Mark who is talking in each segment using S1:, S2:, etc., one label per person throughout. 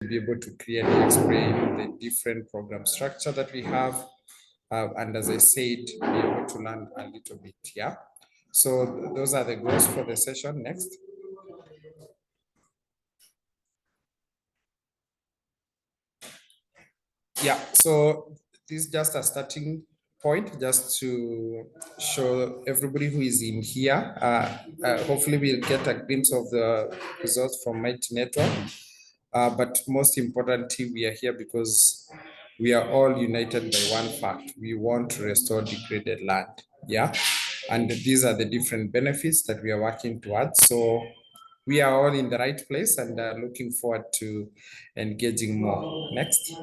S1: be able to clearly explain the different program structure that we have. And as I said, be able to learn a little bit, yeah? So those are the goals for the session. Next. Yeah, so this is just a starting point, just to show everybody who is in here. Hopefully we'll get a glimpse of the results from Mighty Network. But most importantly, we are here because we are all united by one fact. We want to restore degraded land. Yeah. And these are the different benefits that we are working towards. So we are all in the right place and looking forward to engaging more. Next.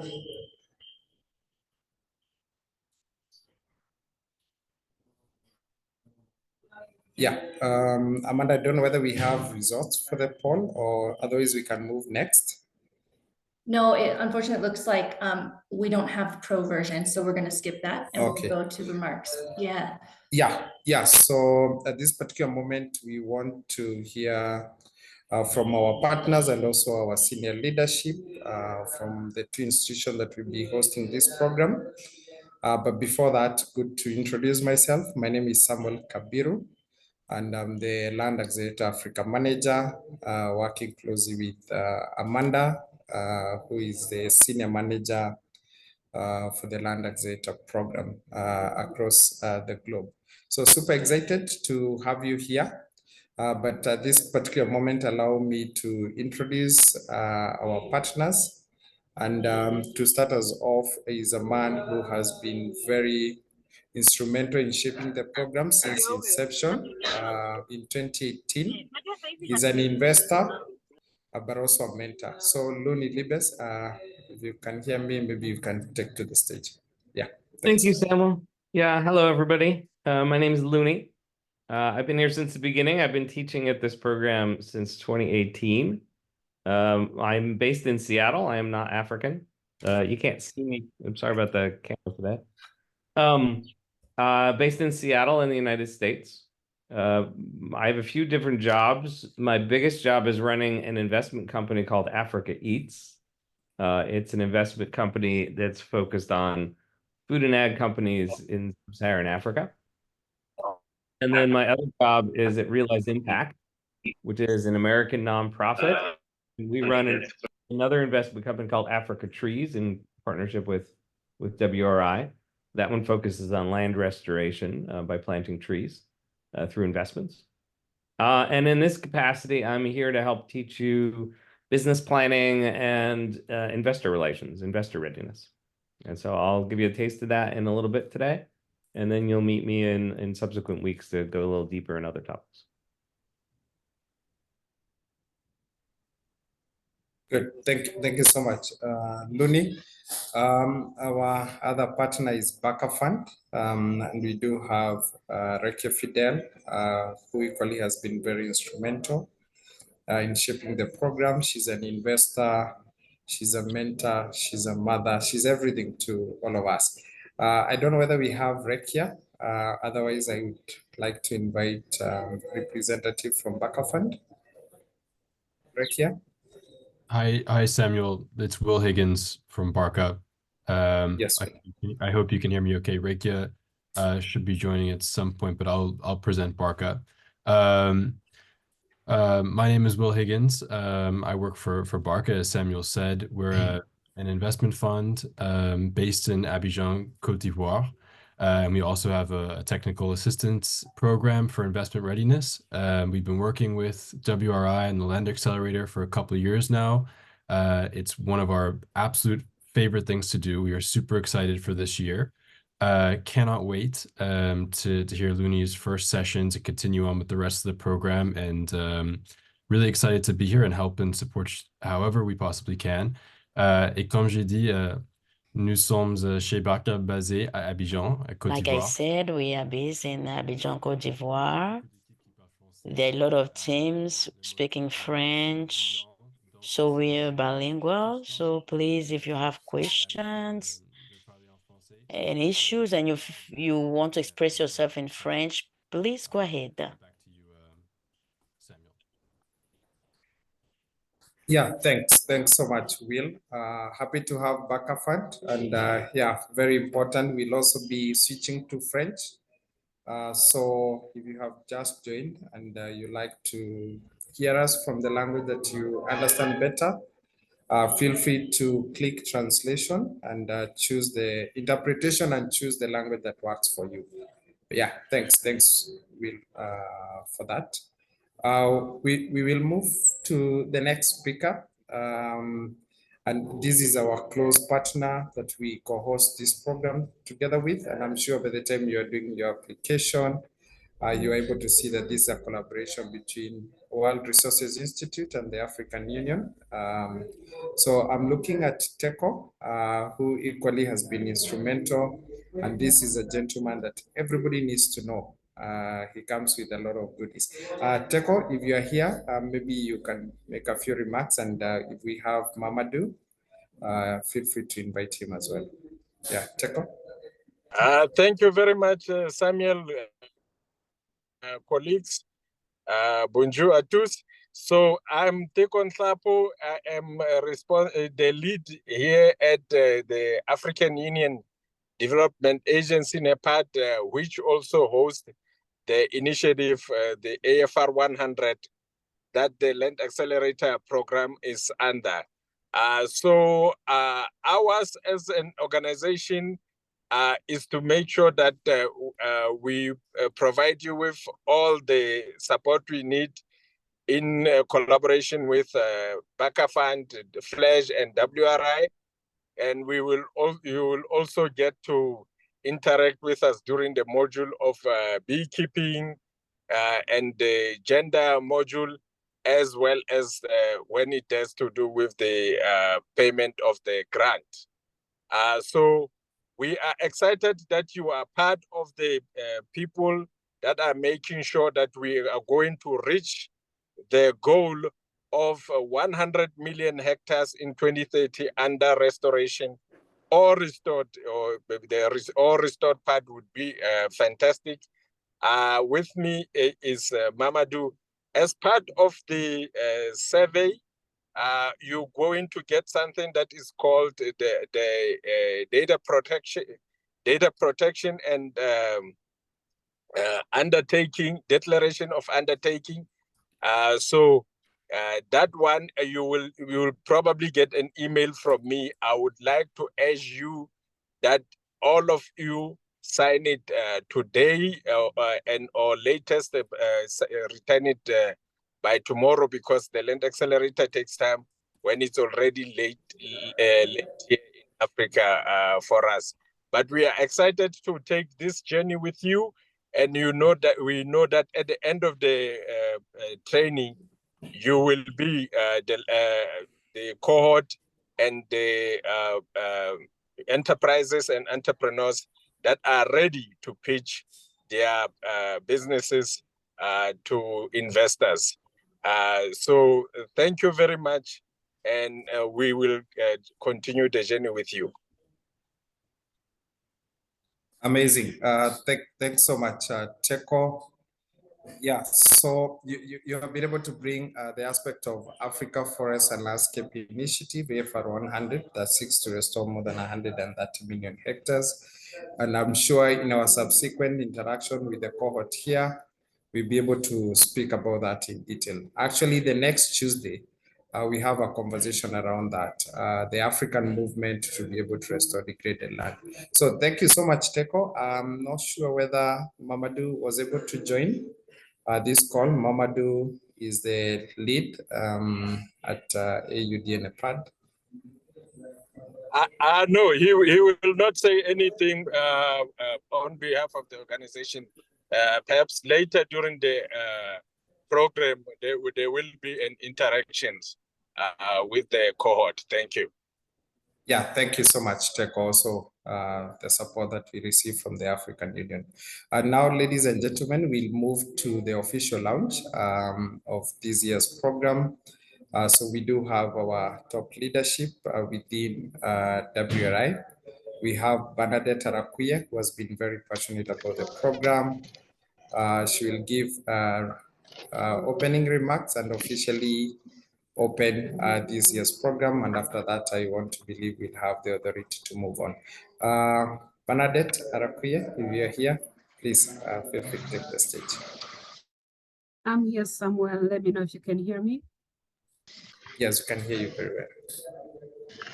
S1: Yeah. Amanda, I don't know whether we have results for the poll, or otherwise we can move next.
S2: No, it unfortunately looks like we don't have the pro version, so we're going to skip that and
S1: Okay.
S2: we'll go to remarks. Yeah.
S1: Yeah. So at this particular moment, we want to hear from our partners and also our senior leadership from the two institutions that will be hosting this program. But before that, good to introduce myself. My name is Samuel Kabiru, and I'm the Land Accelerator Africa Manager, working closely with Amanda, who is the Senior Manager for the Land Accelerator Program across the globe. So super excited to have you here. But at this particular moment, allow me to introduce our partners. And to start us off is a man who has been very instrumental in shaping the program since inception in 2018. He's an investor, but also a mentor. So Luni Libes, if you can hear me, maybe you can take to the stage. Yeah.
S3: Thank you, Samuel. Yeah, hello, everybody. My name is Looney. I've been here since the beginning. I've been teaching at this program since 2018. I'm based in Seattle. I am not African. You can't see me. I'm sorry about the camera for that. Based in Seattle in the United States. I have a few different jobs. My biggest job is running an investment company called Africa Eats. It's an investment company that's focused on food and ag companies in sub-Saharan Africa. And then my other job is at Realize Impact, which is an American nonprofit. We run another investment company called Africa Trees in partnership with WRI. That one focuses on land restoration by planting trees through investments. And in this capacity, I'm here to help teach you business planning and investor relations, investor readiness. And so I'll give you a taste of that in a little bit today, and then you'll meet me in subsequent weeks to go a little deeper in other topics.
S1: Good. Thank you so much, Looney. Our other partner is Baka Fund, and we do have Rekia Fidel, who equally has been very instrumental in shaping the program. She's an investor, she's a mentor, she's a mother, she's everything to all of us. I don't know whether we have Rekia. Otherwise, I would like to invite representative from Baka Fund. Rekia.
S4: Hi, Samuel. It's Will Higgins from Barca.
S1: Yes.
S4: I hope you can hear me okay. Rekia should be joining at some point, but I'll present Barca. My name is Will Higgins. I work for Barca, as Samuel said. We're an investment fund based in Abidjan, Côte d'Ivoire. And we also have a technical assistance program for investment readiness. We've been working with WRI and the Land Accelerator for a couple of years now. It's one of our absolute favorite things to do. We are super excited for this year. Cannot wait to hear Looney's first session, to continue on with the rest of the program, and really excited to be here and help and support however we possibly can. Et comme j'ai dit, nous sommes chez Barca basé à Abidjan, à Côte d'Ivoire.
S5: Like I said, we are based in Abidjan, Côte d'Ivoire. There are a lot of teams speaking French, so we are bilingual. So please, if you have questions and issues and you want to express yourself in French, please go ahead.
S4: Back to you, Samuel.
S1: Yeah, thanks so much, Will. Happy to have Baka Fund, and yeah, very important. We'll also be switching to French. So if you have just joined and you like to hear us from the language that you understand better, feel free to click translation and choose the interpretation and choose the language that works for you. Yeah, thanks, Will, for that. We will move to the next speaker. And this is our close partner that we co-host this program together with. And I'm sure by the time you're doing your application, you're able to see that this is a collaboration between World Resources Institute and the African Union. So I'm looking at Teko, who equally has been instrumental. And this is a gentleman that everybody needs to know. He comes with a lot of goodies. Teko, if you are here, maybe you can make a few remarks. And if we have Mamadou, feel free to invite him as well. Yeah, Teko.
S6: Thank you very much, Samuel, colleagues. Bonjour à tous. So I'm Tekon Tlapo. I am the lead here at the African Union Development Agency, NEPAD, which also hosts the initiative, the AFR 100, that the Land Accelerator program is under. So ours as an organization is to make sure that we provide you with all the support we need in collaboration with Baka Fund, Flash, and WRI. And you will also get to interact with us during the module of beekeeping and the gender module, as well as when it has to do with the payment of the grant. So we are excited that you are part of the people that are making sure that we are going to reach the goal of 100 million hectares in 2030 under restoration or restored, or the or restored part would be fantastic. With me is Mamadou. As part of the survey, you're going to get something that is called the data protection and undertaking, declaration of undertaking. So that one you will probably get an email from me. I would like to urge you that all of you sign it today and or latest return it by tomorrow, because the Land Accelerator takes time when it's already late here in Africa for us. But we are excited to take this journey with you. And you know that we know that at the end of the training, you will be the cohort and the enterprises and entrepreneurs that are ready to pitch their businesses to investors. So thank you very much, and we will continue the journey with you.
S1: Amazing. Thanks so much, Teko. Yeah, so you have been able to bring the aspect of Africa Forest and Landscape Initiative, AFR 100, that seeks to restore more than 130 million hectares. And I'm sure in our subsequent interaction with the cohort here, we'll be able to speak about that in detail. Actually, the next Tuesday, we have a conversation around that, the African movement to be able to restore degraded land. So thank you so much, Teko. I'm not sure whether Mamadou was able to join this call. Mamadou is the lead at AUD NEPAD.
S6: No, he will not say anything on behalf of the organization. Perhaps later during the program, there will be an interactions with the cohort. Thank you.
S1: Yeah, thank you so much, Teko, also the support that we receive from the African Union. And now, ladies and gentlemen, we'll move to the official launch of this year's program. So we do have our top leadership within WRI. We have Bernadette Arakuye, who has been very passionate about the program. She will give opening remarks and officially open this year's program, and after that, I want to believe we'll have the authority to move on. Bernadette Arakuye, if you're here, please feel free to take the stage.
S7: I'm here somewhere. Let me know if you can hear me.
S1: Yes, we can hear you very well.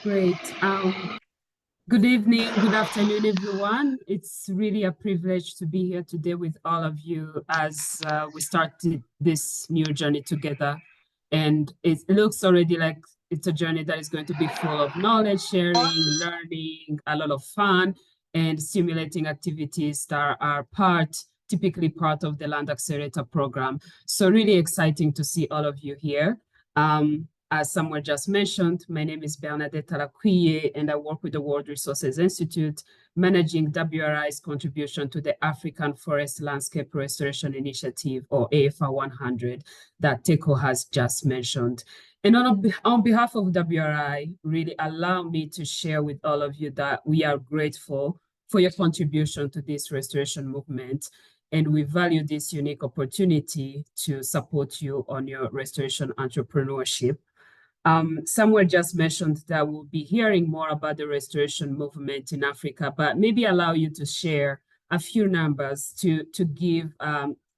S7: Great. Good evening, good afternoon, everyone. It's really a privilege to be here today with all of you as we started this new journey together. And it looks already like it's a journey that is going to be full of knowledge sharing, learning, a lot of fun, and stimulating activities that are typically part of the Land Accelerator program. So really exciting to see all of you here. As someone just mentioned, my name is Bernadette Arakuye, and I work with the World Resources Institute, managing WRI's contribution to the African Forest Landscape Restoration Initiative, or AFR 100, that Teko has just mentioned. And on behalf of WRI, really allow me to share with all of you that we are grateful for your contribution to this restoration movement. And we value this unique opportunity to support you on your restoration entrepreneurship. Samuel just mentioned that we'll be hearing more about the restoration movement in Africa, but maybe allow you to share a few numbers to give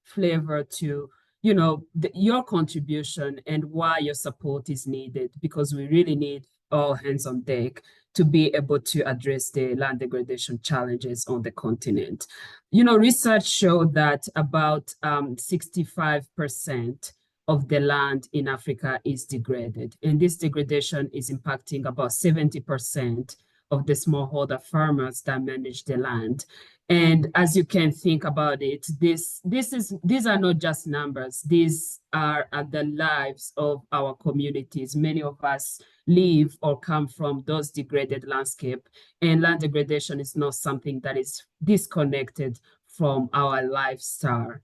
S7: flavor to your contribution and why your support is needed, because we really need all hands on deck to be able to address the land degradation challenges on the continent. Research showed that about 65% of the land in Africa is degraded. And this degradation is impacting about 70% of the smallholder farmers that manage the land. And as you can think about it, these are not just numbers. These are the lives of our communities. Many of us live or come from those degraded landscape, and land degradation is not something that is disconnected from our lifestyle.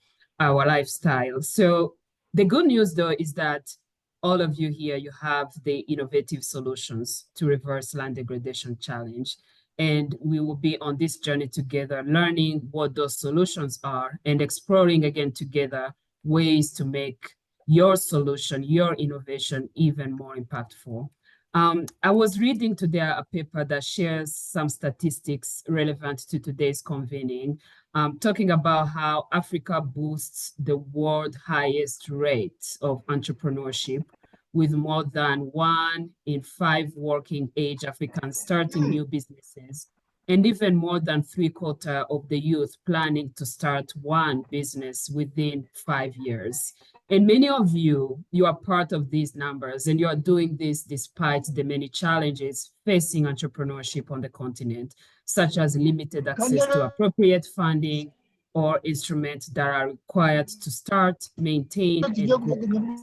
S7: So the good news, though, is that all of you here, you have the innovative solutions to reverse land degradation challenge. And we will be on this journey together, learning what those solutions are and exploring again together ways to make your solution, your innovation even more impactful. I was reading today a paper that shares some statistics relevant to today's convening, talking about how Africa boasts the world highest rate of entrepreneurship, with more than 1 in 5 working age Africans starting new businesses, and even more than 3/4 of the youth planning to start one business within 5 years. And many of you are part of these numbers, and you are doing this despite the many challenges facing entrepreneurship on the continent, such as limited access to appropriate funding or instruments that are required to start, maintain, and grow.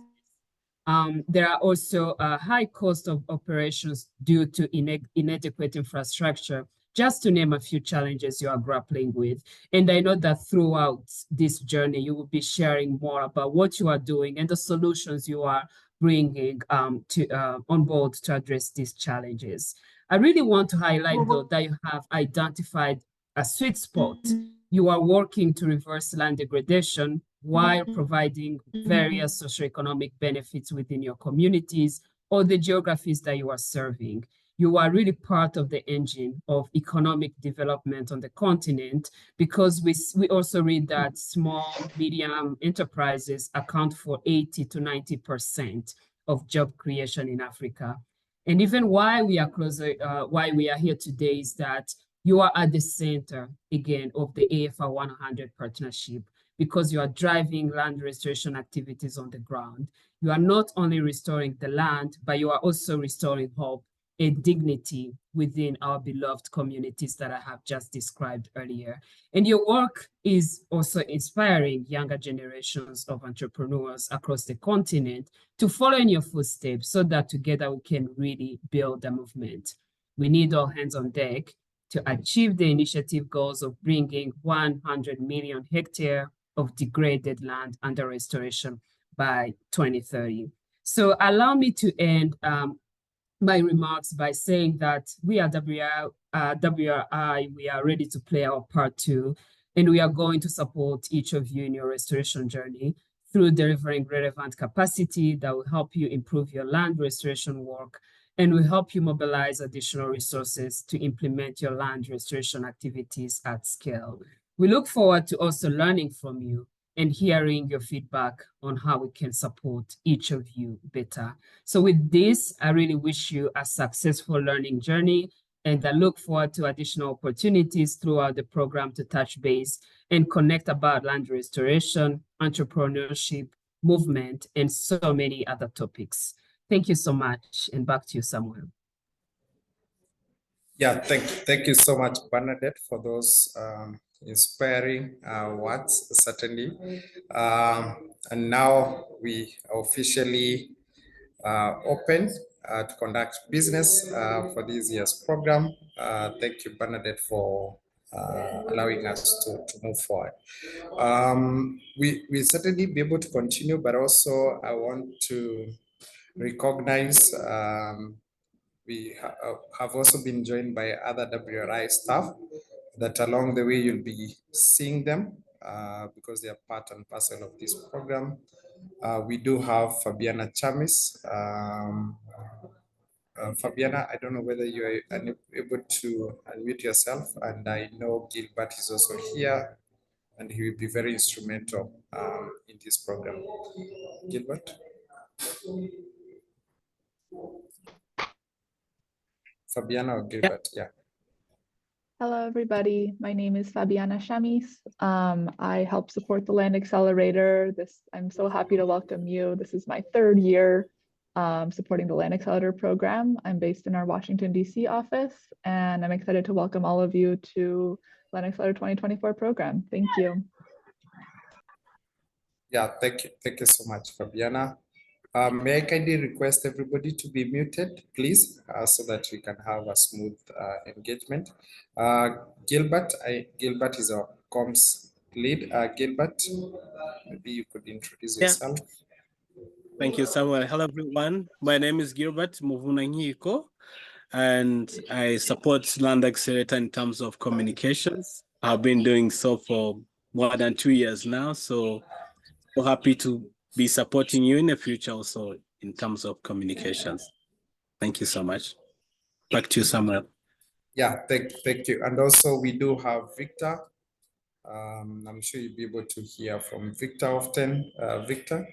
S7: There are also a high cost of operations due to inadequate infrastructure, just to name a few challenges you are grappling with. And I know that throughout this journey, you will be sharing more about what you are doing and the solutions you are bringing on board to address these challenges. I really want to highlight, though, that you have identified a sweet spot. You are working to reverse land degradation while providing various socioeconomic benefits within your communities or the geographies that you are serving. You are really part of the engine of economic development on the continent, because we also read that small, medium enterprises account for 80 to 90% of job creation in Africa. And even why we are here today is that you are at the center, again, of the AFR 100 partnership, because you are driving land restoration activities on the ground. You are not only restoring the land, but you are also restoring hope and dignity within our beloved communities that I have just described earlier. And your work is also inspiring younger generations of entrepreneurs across the continent to follow in your footsteps, so that together we can really build a movement. We need all hands on deck to achieve the initiative goals of bringing 100 million hectares of degraded land under restoration by 2030. So allow me to end my remarks by saying that we at WRI, we are ready to play our part too, and we are going to support each of you in your restoration journey through delivering relevant capacity that will help you improve your land restoration work and will help you mobilize additional resources to implement your land restoration activities at scale. We look forward to also learning from you and hearing your feedback on how we can support each of you better. So with this, I really wish you a successful learning journey, and I look forward to additional opportunities throughout the program to touch base and connect about land restoration, entrepreneurship, movement, and so many other topics. Thank you so much, and back to you, Samuel.
S1: Yeah, thank you so much, Bernadette, for those inspiring words, certainly. And now we officially open to conduct business for this year's program. Thank you, Bernadette, for allowing us to move forward. We certainly be able to continue, but also I want to recognize we have also been joined by other WRI staff that along the way you'll be seeing them because they are part and parcel of this program. We do have Fabiana Chamis. Fabiana, I don't know whether you are able to unmute yourself, and I know Gilbert is also here, and he will be very instrumental in this program. Gilbert? Fabiana or Gilbert, yeah.
S8: Hello, everybody. My name is Fabiana Chamis. I help support the Land Accelerator. I'm so happy to welcome you. This is my third year supporting the Land Accelerator program. I'm based in our Washington, D.C. office, and I'm excited to welcome all of you to Land Accelerator 2024 program. Thank you.
S1: Yeah, thank you. Thank you so much, Fabiana. May I kindly request everybody to be muted, please, so that we can have a smooth engagement. Gilbert is our comms lead. Gilbert, maybe you could introduce yourself.
S9: Thank you, Samuel. Hello, everyone. My name is Gilbert Muvunangiko, and I support Land Accelerator in terms of communications. I've been doing so for more than 2 years now, so happy to be supporting you in the future also in terms of communications. Thank you so much. Back to you, Samuel.
S1: Yeah, thank you. And also we do have Victor. I'm sure you'll be able to hear from Victor often. Victor?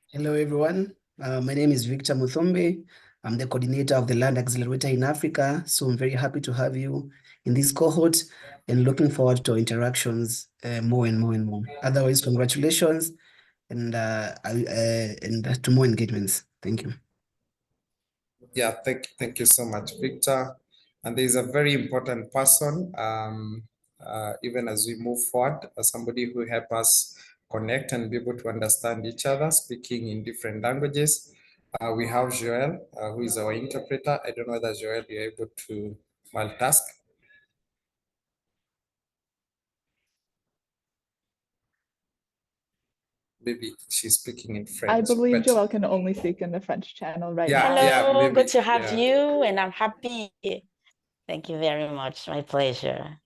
S10: Hello, everyone. My name is Victor Muthombe. I'm the coordinator of the Land Accelerator in Africa. So I'm very happy to have you in this cohort and looking forward to our interactions more and more and more. Otherwise, congratulations and to more engagements. Thank you.
S1: Yeah, thank you so much, Victor. And there's a very important person, even as we move forward, somebody who help us connect and be able to understand each other, speaking in different languages. We have Joel, who is our interpreter. I don't know whether Joel, you're able to multitask. Maybe she's speaking in French.
S8: I believe Joel can only speak in the French channel right now.
S5: Hello,
S1: maybe,
S5: good to have
S1: yeah.
S5: you, and I'm happy. Thank you very much. My pleasure.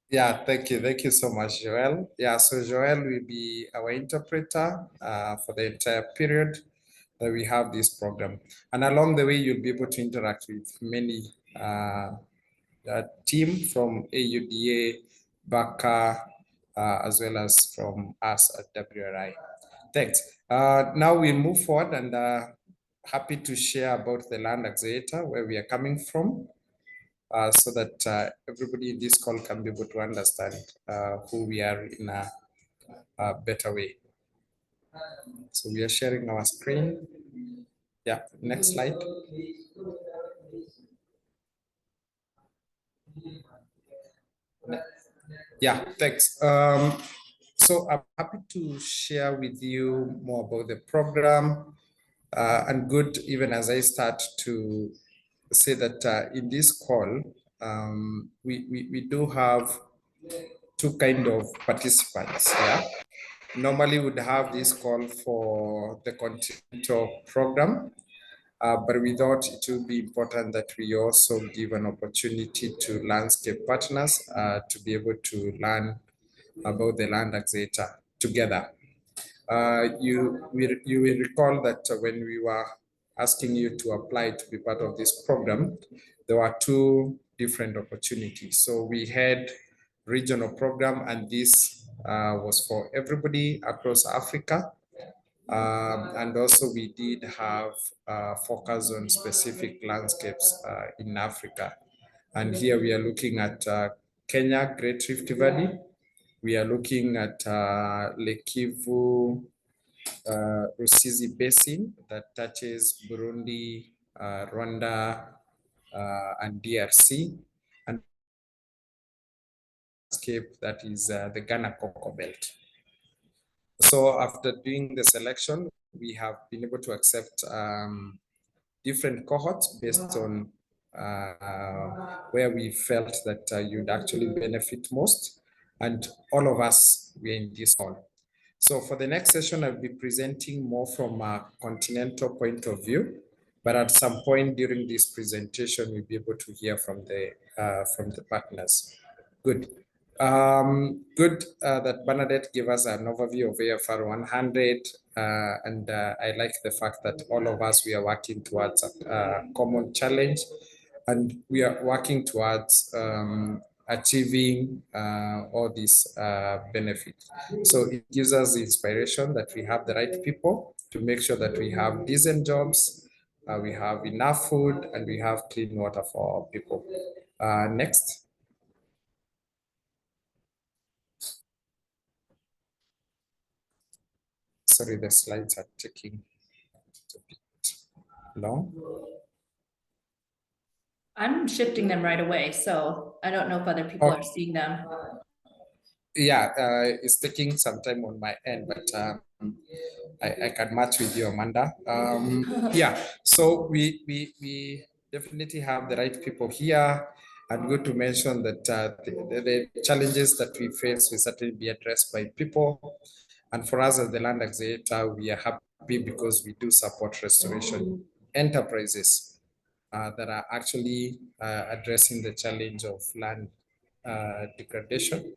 S1: Yeah, thank you so much, Joel. Yeah, so Joel will be our interpreter for the entire period that we have this program. And along the way, you'll be able to interact with many team from AUDA, BACA, as well as from us at WRI. Thanks. Now we move forward and happy to share about the Land Accelerator, where we are coming from, so that everybody in this call can be able to understand who we are in a better way. So we are sharing our screen. Yeah, next slide. Yeah, thanks. So I'm happy to share with you more about the program, and good even as I start to say that in this call, we do have two kind of participants. Yeah, normally would have this call for the continental program, but we thought it would be important that we also give an opportunity to landscape partners to be able to learn about the Land Accelerator together. You will recall that when we were asking you to apply to be part of this program, there were two different opportunities. So we had regional program, and this was for everybody across Africa. And also we did have focus on specific landscapes in Africa. And here we are looking at Kenya, Great Rift Valley. We are looking at Lake Kivu, Rusizi Basin that touches Burundi, Rwanda, and DRC, and landscape that is the Ghana Cocoa Belt. So after doing the selection, we have been able to accept different cohorts based on where we felt that you'd actually benefit most. And all of us were in this hall. So for the next session, I'll be presenting more from a continental point of view, but at some point during this presentation, we'll be able to hear from the partners. Good. Good that Bernadette gave us an overview of AFR 100, and I like the fact that all of us, we are working towards a common challenge, and we are working towards achieving all these benefits. So it gives us the inspiration that we have the right people to make sure that we have decent jobs, we have enough food, and we have clean water for our people. Next. Sorry, the slides are taking a bit long.
S2: I'm shifting them right away, so I don't know if other people are seeing them.
S1: Yeah, it's taking some time on my end, but I can match with you, Amanda. Yeah, so we definitely have the right people here. I'm going to mention that the challenges that we face will certainly be addressed by people. And for us as the land accelerator, we are happy because we do support restoration enterprises that are actually addressing the challenge of land degradation.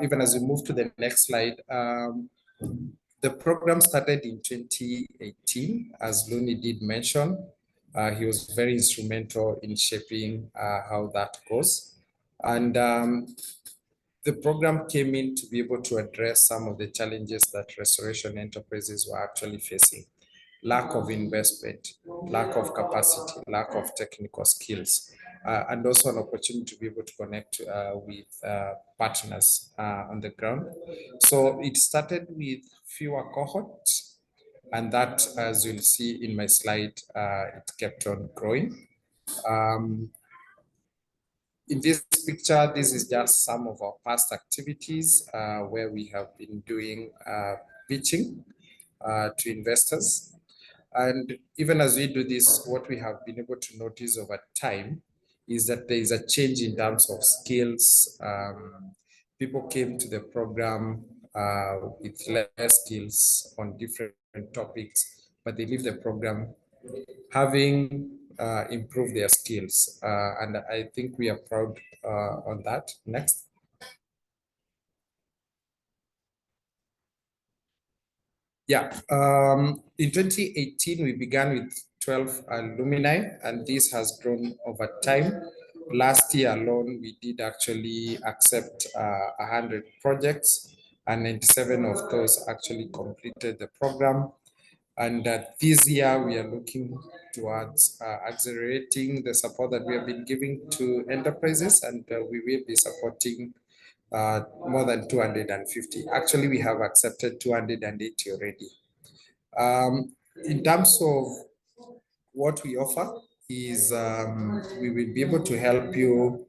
S1: Even as we move to the next slide, the program started in 2018, as Looney did mention. He was very instrumental in shaping how that goes. And the program came in to be able to address some of the challenges that restoration enterprises were actually facing. Lack of investment, lack of capacity, lack of technical skills, and also an opportunity to be able to connect with partners on the ground. So it started with fewer cohorts, and that, as you'll see in my slide, it kept on growing. In this picture, this is just some of our past activities where we have been doing pitching to investors. And even as we do this, what we have been able to notice over time is that there is a change in terms of skills. People came to the program with less skills on different topics, but they leave the program having improved their skills. And I think we are proud on that. Next. Yeah, in 2018, we began with 12 alumni, and this has grown over time. Last year alone, we did actually accept 100 projects, and 97 of those actually completed the program. And this year, we are looking towards accelerating the support that we have been giving to enterprises, and we will be supporting more than 250. Actually, we have accepted 280 already. In terms of what we offer is we will be able to help you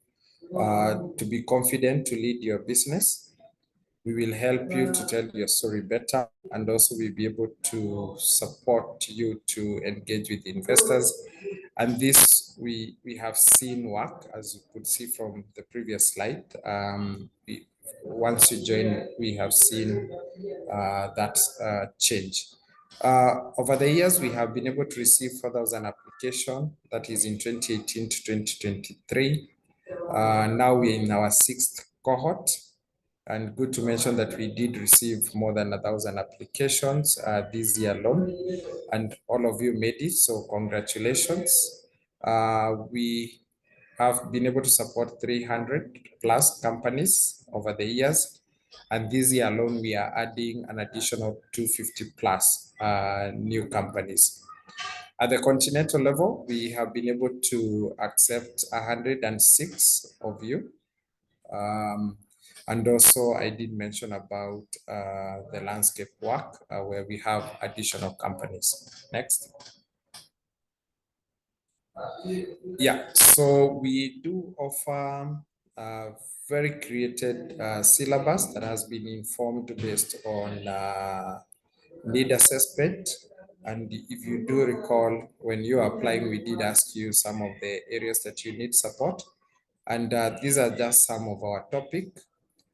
S1: to be confident to lead your business. We will help you to tell your story better, and also we'll be able to support you to engage with investors. And this we have seen work, as you could see from the previous slide. Once you join, we have seen that change. Over the years, we have been able to receive 4,000 applications, that is in 2018 to 2023. Now we're in our 6th cohort. And good to mention that we did receive more than 1,000 applications this year alone, and all of you made it, so congratulations. We have been able to support 300 plus companies over the years. And this year alone, we are adding an additional 250 plus new companies. At the continental level, we have been able to accept 106 of you. And also I did mention about the landscape work where we have additional companies. Next. Yeah, so we do offer a very created syllabus that has been informed based on need assessment. And if you do recall, when you are applying, we did ask you some of the areas that you need support. And these are just some of our topic.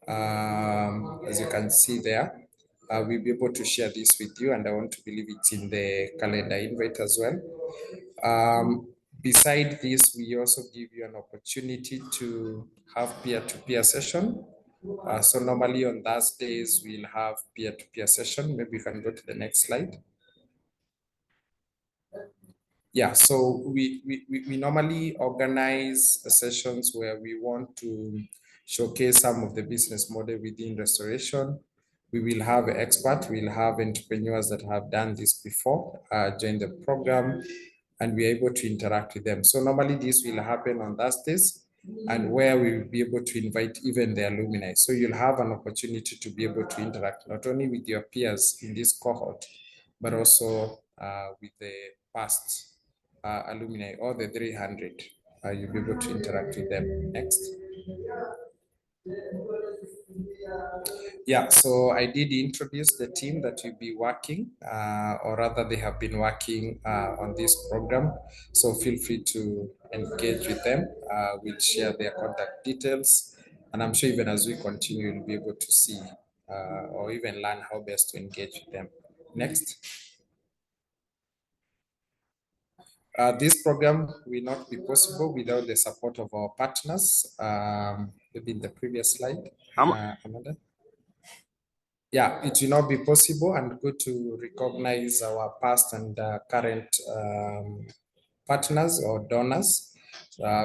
S1: As you can see there, we'll be able to share this with you, and I want to believe it's in the calendar invite as well. Beside this, we also give you an opportunity to have peer-to-peer session. So normally on Thursdays, we'll have peer-to-peer session. Maybe you can go to the next slide. Yeah, so we normally organize sessions where we want to showcase some of the business model within restoration. We will have experts, we'll have entrepreneurs that have done this before, join the program, and we're able to interact with them. So normally this will happen on Thursdays, and where we will be able to invite even the alumni. So you'll have an opportunity to be able to interact not only with your peers in this cohort, but also with the past alumni, or the 300. You'll be able to interact with them. Next. Yeah, so I did introduce the team that will be working, or rather they have been working on this program. So feel free to engage with them. We'll share their contact details. And I'm sure even as we continue, you'll be able to see or even learn how best to engage with them. Next. This program will not be possible without the support of our partners. Maybe in the previous slide, Amanda. Yeah, it will not be possible, and good to recognize our past and current partners or donors.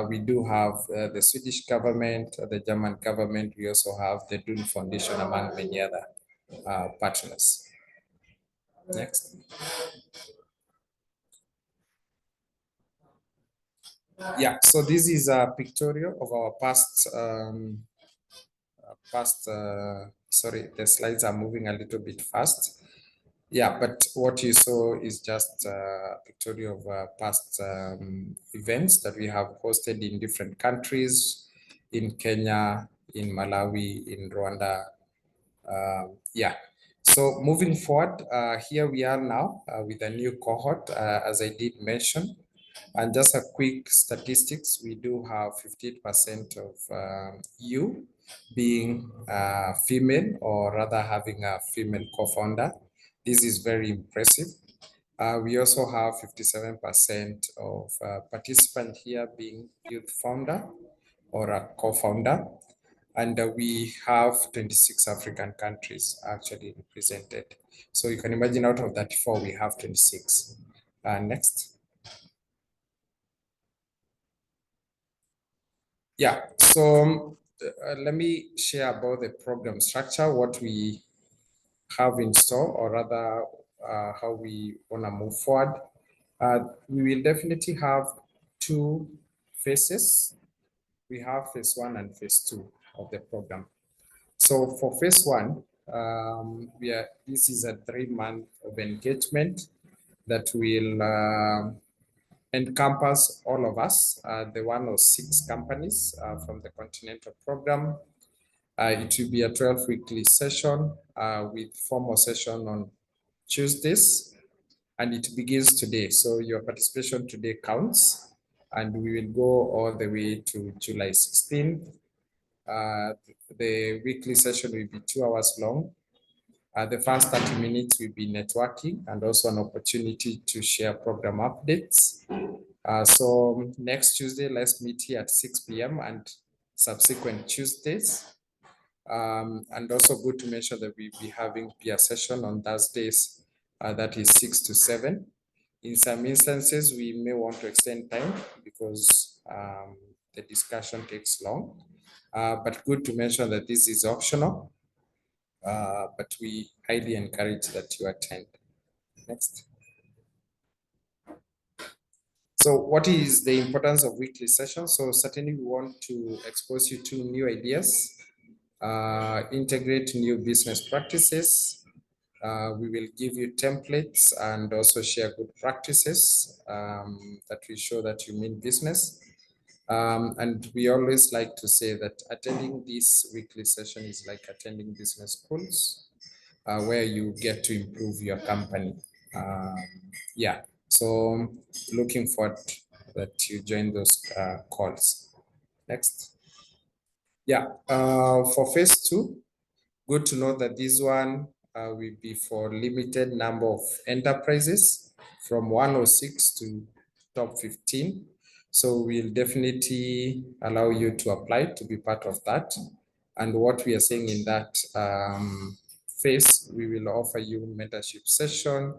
S1: We do have the Swedish government, the German government. We also have the Dun Foundation, among many other partners. Next. Yeah, so this is a pictorial of our past, sorry, the slides are moving a little bit fast. Yeah, but what you saw is just a pictorial of past events that we have hosted in different countries, in Kenya, in Malawi, in Rwanda. Yeah, so moving forward, here we are now with a new cohort, as I did mention. And just a quick statistics, we do have 58% of you being female, or rather having a female co-founder. This is very impressive. We also have 57% of participants here being youth founder or a co-founder. And we have 26 African countries actually represented. So you can imagine out of that 4, we have 26. Next. Yeah, so let me share about the program structure, what we have in store, or rather how we want to move forward. We will definitely have 2 phases. We have phase 1 and phase 2 of the program. So for phase 1, this is a 3-month of engagement that will encompass all of us, the 106 companies from the continental program. It will be a 12-weekly session with formal session on Tuesdays, and it begins today. So your participation today counts, and we will go all the way to July 16th. The weekly session will be 2 hours long. The first 30 minutes will be networking and also an opportunity to share program updates. So next Tuesday, let's meet here at 6 p.m. and subsequent Tuesdays. And also good to mention that we'll be having peer session on Thursdays, that is 6 to 7. In some instances, we may want to extend time because the discussion takes long. But good to mention that this is optional, but we highly encourage that you attend. Next. So what is the importance of weekly sessions? So certainly we want to expose you to new ideas, integrate new business practices. We will give you templates and also share good practices that will show that you mean business. And we always like to say that attending this weekly session is like attending business schools, where you get to improve your company. Yeah, so looking forward that you join those calls. Next. Yeah, for phase 2, good to know that this one will be for limited number of enterprises from 106 to top 15. So we'll definitely allow you to apply to be part of that. And what we are saying in that phase, we will offer you mentorship session.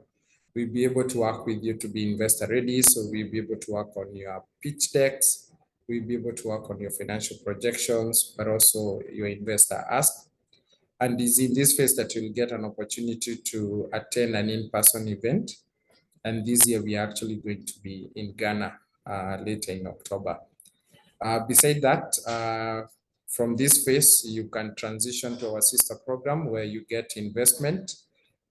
S1: We'll be able to work with you to be investor ready. So we'll be able to work on your pitch decks. We'll be able to work on your financial projections, but also your investor ask. And it's in this phase that you'll get an opportunity to attend an in-person event. And this year we are actually going to be in Ghana later in October. Beside that, from this phase, you can transition to our sister program where you get investment.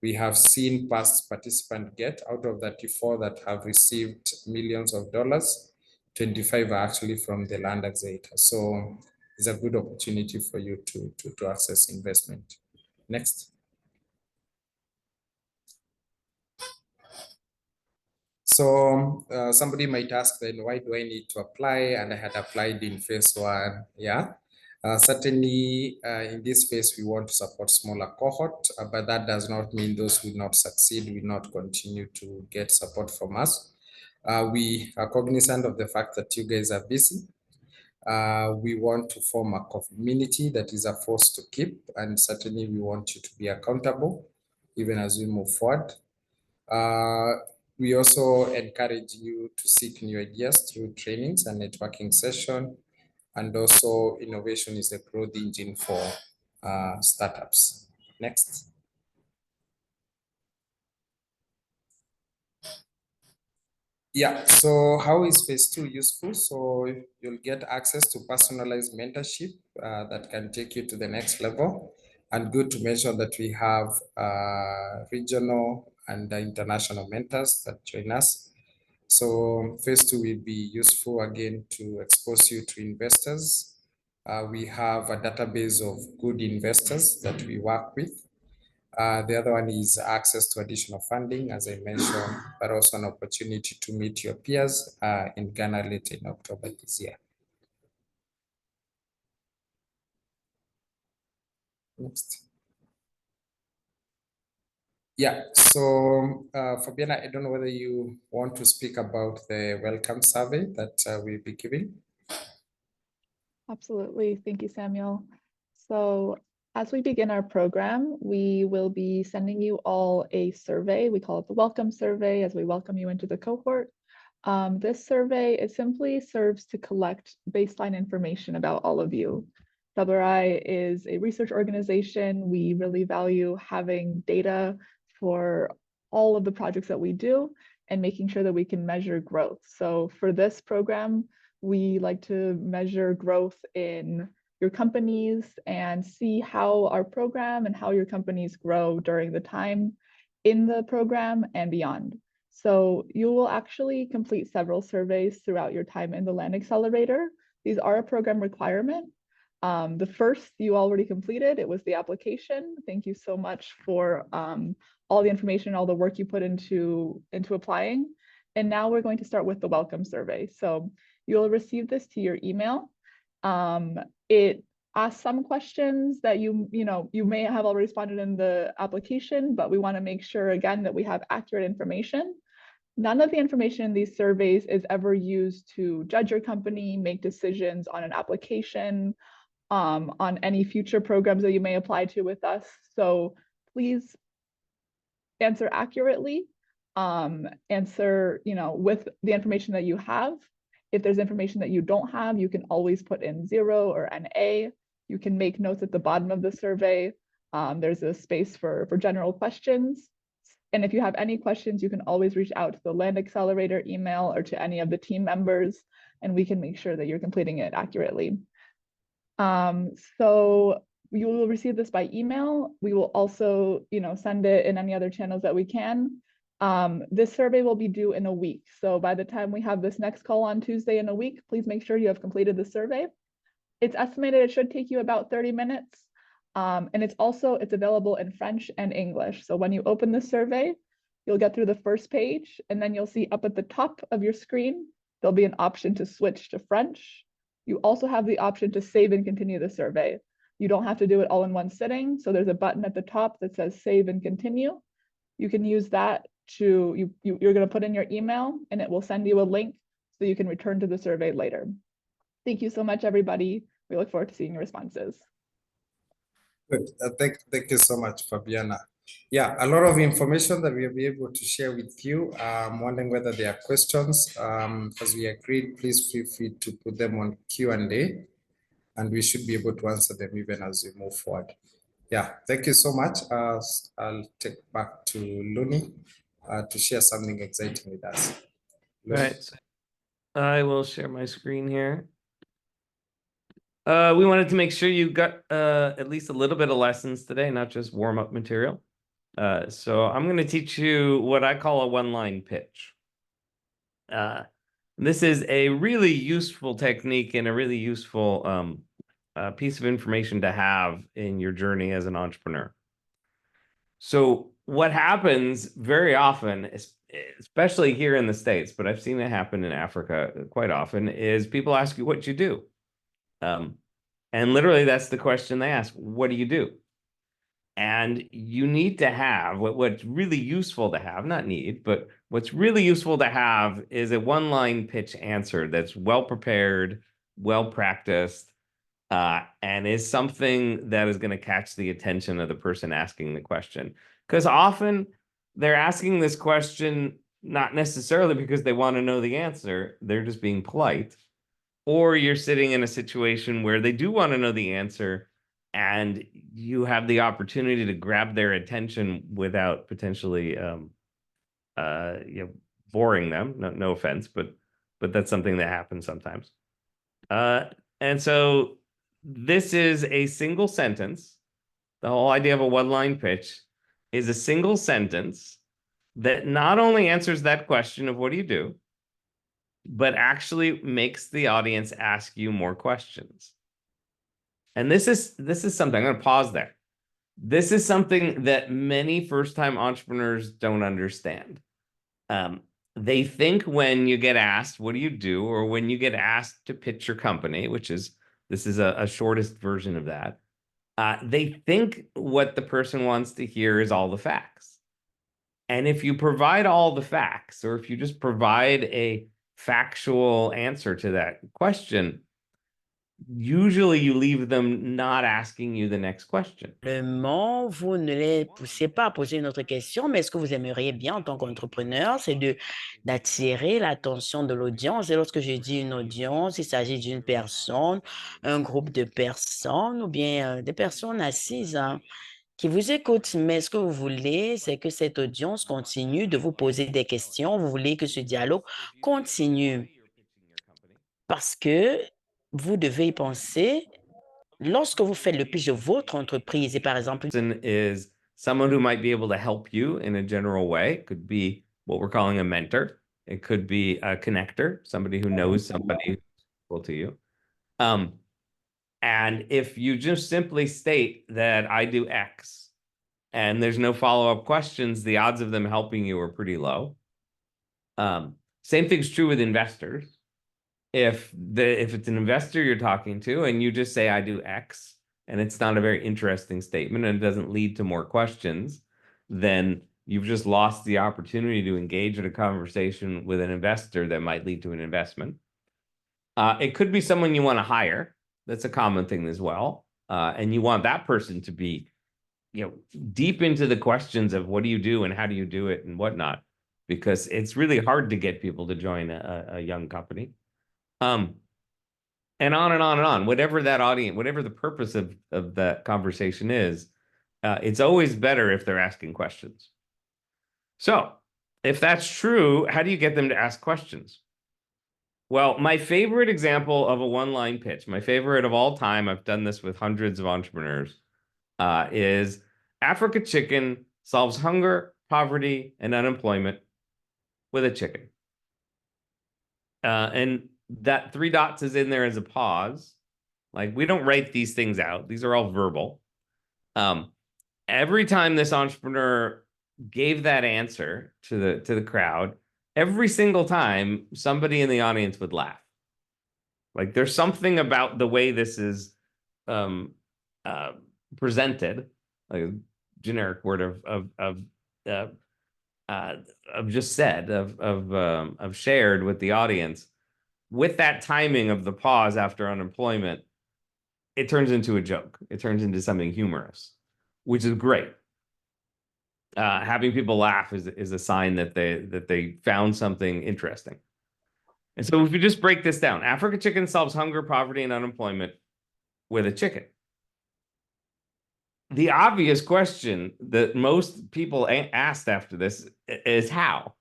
S1: We have seen past participants get out of 34 that have received millions of dollars. 25 are actually from the land accelerator. So it's a good opportunity for you to access investment. Next. So somebody might ask then, why do I need to apply? And I had applied in phase 1. Yeah. Certainly in this phase, we want to support smaller cohort, but that does not mean those will not succeed, will not continue to get support from us. We are cognizant of the fact that you guys are busy. We want to form a community that is a force to keep, and certainly we want you to be accountable even as we move forward. We also encourage you to seek new ideas through trainings and networking session, and also innovation is a growth engine for startups. Next. Yeah, so how is phase 2 useful? So you'll get access to personalized mentorship that can take you to the next level. And good to mention that we have regional and international mentors that join us. So phase 2 will be useful again to expose you to investors. We have a database of good investors that we work with. The other one is access to additional funding, as I mentioned, but also an opportunity to meet your peers in Ghana later in October this year. Next. Yeah, so Fabiana, I don't know whether you want to speak about the welcome survey that we'll be giving.
S8: Absolutely. Thank you, Samuel. So as we begin our program, we will be sending you all a survey. We call it the welcome survey as we welcome you into the cohort. This survey, it simply serves to collect baseline information about all of you. WRI is a research organization. We really value having data for all of the projects that we do and making sure that we can measure growth. So for this program, we like to measure growth in your companies and see how our program and how your companies grow during the time in the program and beyond. So you will actually complete several surveys throughout your time in the Land Accelerator. These are a program requirement. The first you already completed, it was the application. Thank you so much for all the information, all the work you put into applying. And now we're going to start with the welcome survey. So you'll receive this to your email. It asks some questions that you may have already responded in the application, but we want to make sure again that we have accurate information. None of the information in these surveys is ever used to judge your company, make decisions on an application, on any future programs that you may apply to with us. So please answer accurately, answer, with the information that you have. If there's information that you don't have, you can always put in 0 or an A. You can make notes at the bottom of the survey. There's a space for general questions. And if you have any questions, you can always reach out to the Land Accelerator email or to any of the team members, and we can make sure that you're completing it accurately. So you will receive this by email. We will also, send it in any other channels that we can. This survey will be due in a week. So by the time we have this next call on Tuesday in a week, please make sure you have completed the survey. It's estimated it should take you about 30 minutes. And it's available in French and English. So when you open the survey, you'll get through the first page, and then you'll see up at the top of your screen, there'll be an option to switch to French. You also have the option to save and continue the survey. You don't have to do it all in one sitting. So there's a button at the top that says save and continue. You can use that you're going to put in your email, and it will send you a link so you can return to the survey later. Thank you so much, everybody. We look forward to seeing your responses.
S1: Good. Thank you so much, Fabiana. Yeah, a lot of information that we'll be able to share with you. I'm wondering whether there are questions. As we agreed, please feel free to put them on Q&A, and we should be able to answer them even as we move forward. Yeah, thank you so much. I'll take back to Luni to share something exciting with us. Luni.
S3: Right. I will share my screen here. We wanted to make sure you got at least a little bit of lessons today, not just warm-up material. So I'm going to teach you what I call a one-line pitch. This is a really useful technique and a really useful piece of information to have in your journey as an entrepreneur. So what happens very often, especially here in the States, but I've seen it happen in Africa quite often, is people ask you what you do. And literally that's the question they ask, what do you do? And you need to have what's really useful to have, not need, but what's really useful to have is a one-line pitch answer that's well prepared, well practiced, and is something that is going to catch the attention of the person asking the question. Because often they're asking this question not necessarily because they want to know the answer, they're just being polite. Or you're sitting in a situation where they do want to know the answer, and you have the opportunity to grab their attention without potentially boring them. No offense, but that's something that happens sometimes. And so this is a single sentence. The whole idea of a one-line pitch is a single sentence that not only answers that question of what do you do, but actually makes the audience ask you more questions. And this is something, I'm going to pause there. This is something that many first-time entrepreneurs don't understand. They think when you get asked, what do you do? Or when you get asked to pitch your company, this is a shortest version of that. They think what the person wants to hear is all the facts. And if you provide all the facts, or if you just provide a factual answer to that question, usually you leave them not asking you the next question.
S5: Vous ne les poussez pas à poser une autre question, mais ce que vous aimeriez bien en tant qu'entrepreneur, c'est d'attirer l'attention de l'audience. Et lorsque je dis une audience, il s'agit d'une personne, un groupe de personnes ou bien des personnes assises qui vous écoutent. Mais ce que vous voulez, c'est que cette audience continue de vous poser des questions. Vous voulez que ce dialogue continue. Parce que vous devez y penser lorsque vous faites le pitch de votre entreprise et par exemple
S3: is someone who might be able to help you in a general way. It could be what we're calling a mentor. It could be a connector, somebody who knows somebody who's equal to you. And if you just simply state that I do X and there's no follow-up questions, the odds of them helping you are pretty low. Same thing's true with investors. If it's an investor you're talking to and you just say, I do X, and it's not a very interesting statement and it doesn't lead to more questions, then you've just lost the opportunity to engage in a conversation with an investor that might lead to an investment. It could be someone you want to hire. That's a common thing as well. And you want that person to be, deep into the questions of what do you do and how do you do it and whatnot, because it's really hard to get people to join a young company. And on and on and on, whatever that audience, whatever the purpose of that conversation is, it's always better if they're asking questions. So if that's true, how do you get them to ask questions? Well, my favorite example of a one-line pitch, my favorite of all time, I've done this with hundreds of entrepreneurs, is Africa Chicken solves hunger, poverty, and unemployment with a chicken. And that 3 dots is in there as a pause. Like, we don't write these things out. These are all verbal. Every time this entrepreneur gave that answer to the crowd, every single time somebody in the audience would laugh. Like, there's something about the way this is presented, like a generic word of just said, of shared with the audience. With that timing of the pause after unemployment, it turns into a joke. It turns into something humorous, which is great. Having people laugh is a sign that they found something interesting. And so if you just break this down, Africa Chicken solves hunger, poverty, and unemployment with a chicken. The obvious question that most people asked after this is how,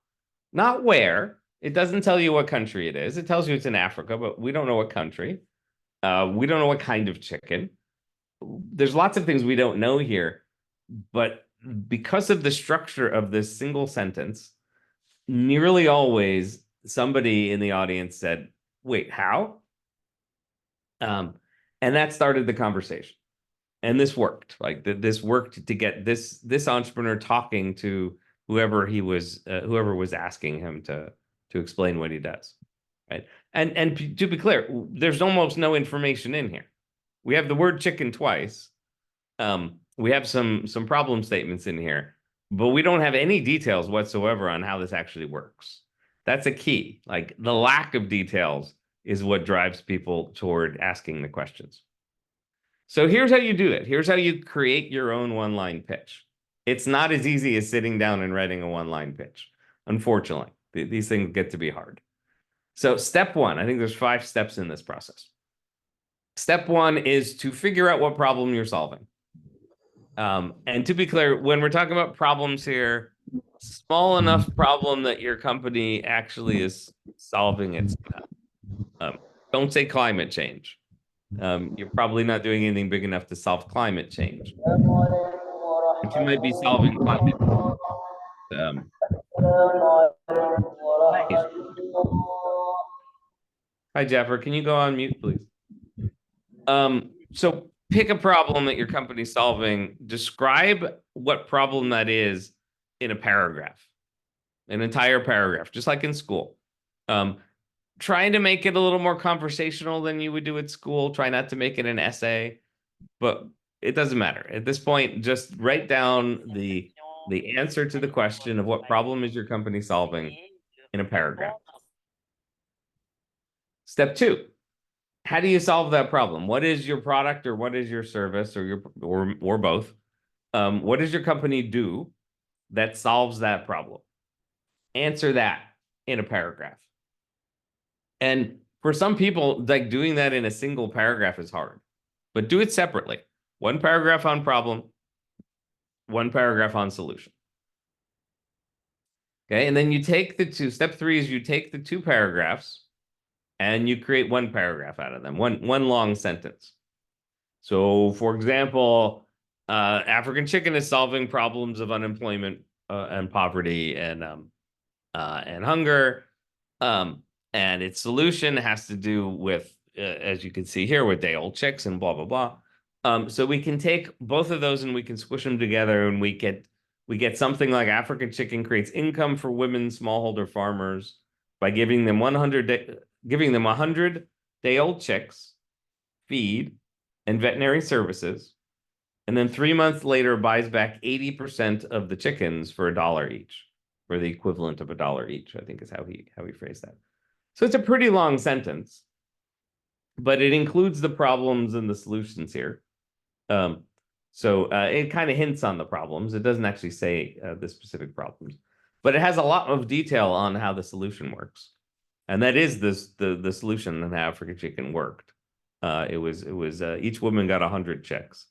S3: not where. It doesn't tell you what country it is. It tells you it's in Africa, but we don't know what country. We don't know what kind of chicken. There's lots of things we don't know here, but because of the structure of this single sentence, nearly always somebody in the audience said, wait, how? And that started the conversation. And this worked. Like, this worked to get this entrepreneur talking to whoever was asking him to explain what he does, right? And to be clear, there's almost no information in here. We have the word chicken twice. We have some problem statements in here, but we don't have any details whatsoever on how this actually works. That's a key. Like, the lack of details is what drives people toward asking the questions. So here's how you do it. Here's how you create your own one-line pitch. It's not as easy as sitting down and writing a one-line pitch. Unfortunately, these things get to be hard. So step 1, I think there's 5 steps in this process. Step 1 is to figure out what problem you're solving. And to be clear, when we're talking about problems here, small enough problem that your company actually is solving it. Don't say climate change. You're probably not doing anything big enough to solve climate change. But you might be solving climate. Hi, Jaffer. Can you go on mute, please? So pick a problem that your company's solving. Describe what problem that is in a paragraph, an entire paragraph, just like in school. Trying to make it a little more conversational than you would do at school. Try not to make it an essay, but it doesn't matter. At this point, just write down the answer to the question of what problem is your company solving in a paragraph. Step 2, how do you solve that problem? What is your product, or what is your service, or both? What does your company do that solves that problem? Answer that in a paragraph. And for some people, like, doing that in a single paragraph is hard, but do it separately. 1 paragraph on problem, 1 paragraph on solution. Okay, and then you take the 2. Step 3 is you take the 2 paragraphs and you create 1 paragraph out of them, one long sentence. So, for example, African Chicken is solving problems of unemployment and poverty and hunger. And its solution has to do with, as you can see here, with day-old chicks and blah, blah, blah. So we can take both of those and we can squish them together, and we get something like African Chicken creates income for women smallholder farmers by giving them 100 day-old chicks, feed, and veterinary services, and then 3 months later buys back 80% of the chickens for $1 each, or the equivalent of $1 each, I think is how he phrased that. So it's a pretty long sentence. but it includes the problems and the solutions here. So it kind of hints on the problems. It doesn't actually say the specific problems, but it has a lot of detail on how the solution works. And that is the solution and how African Chicken worked. It was each woman got 100 chicks.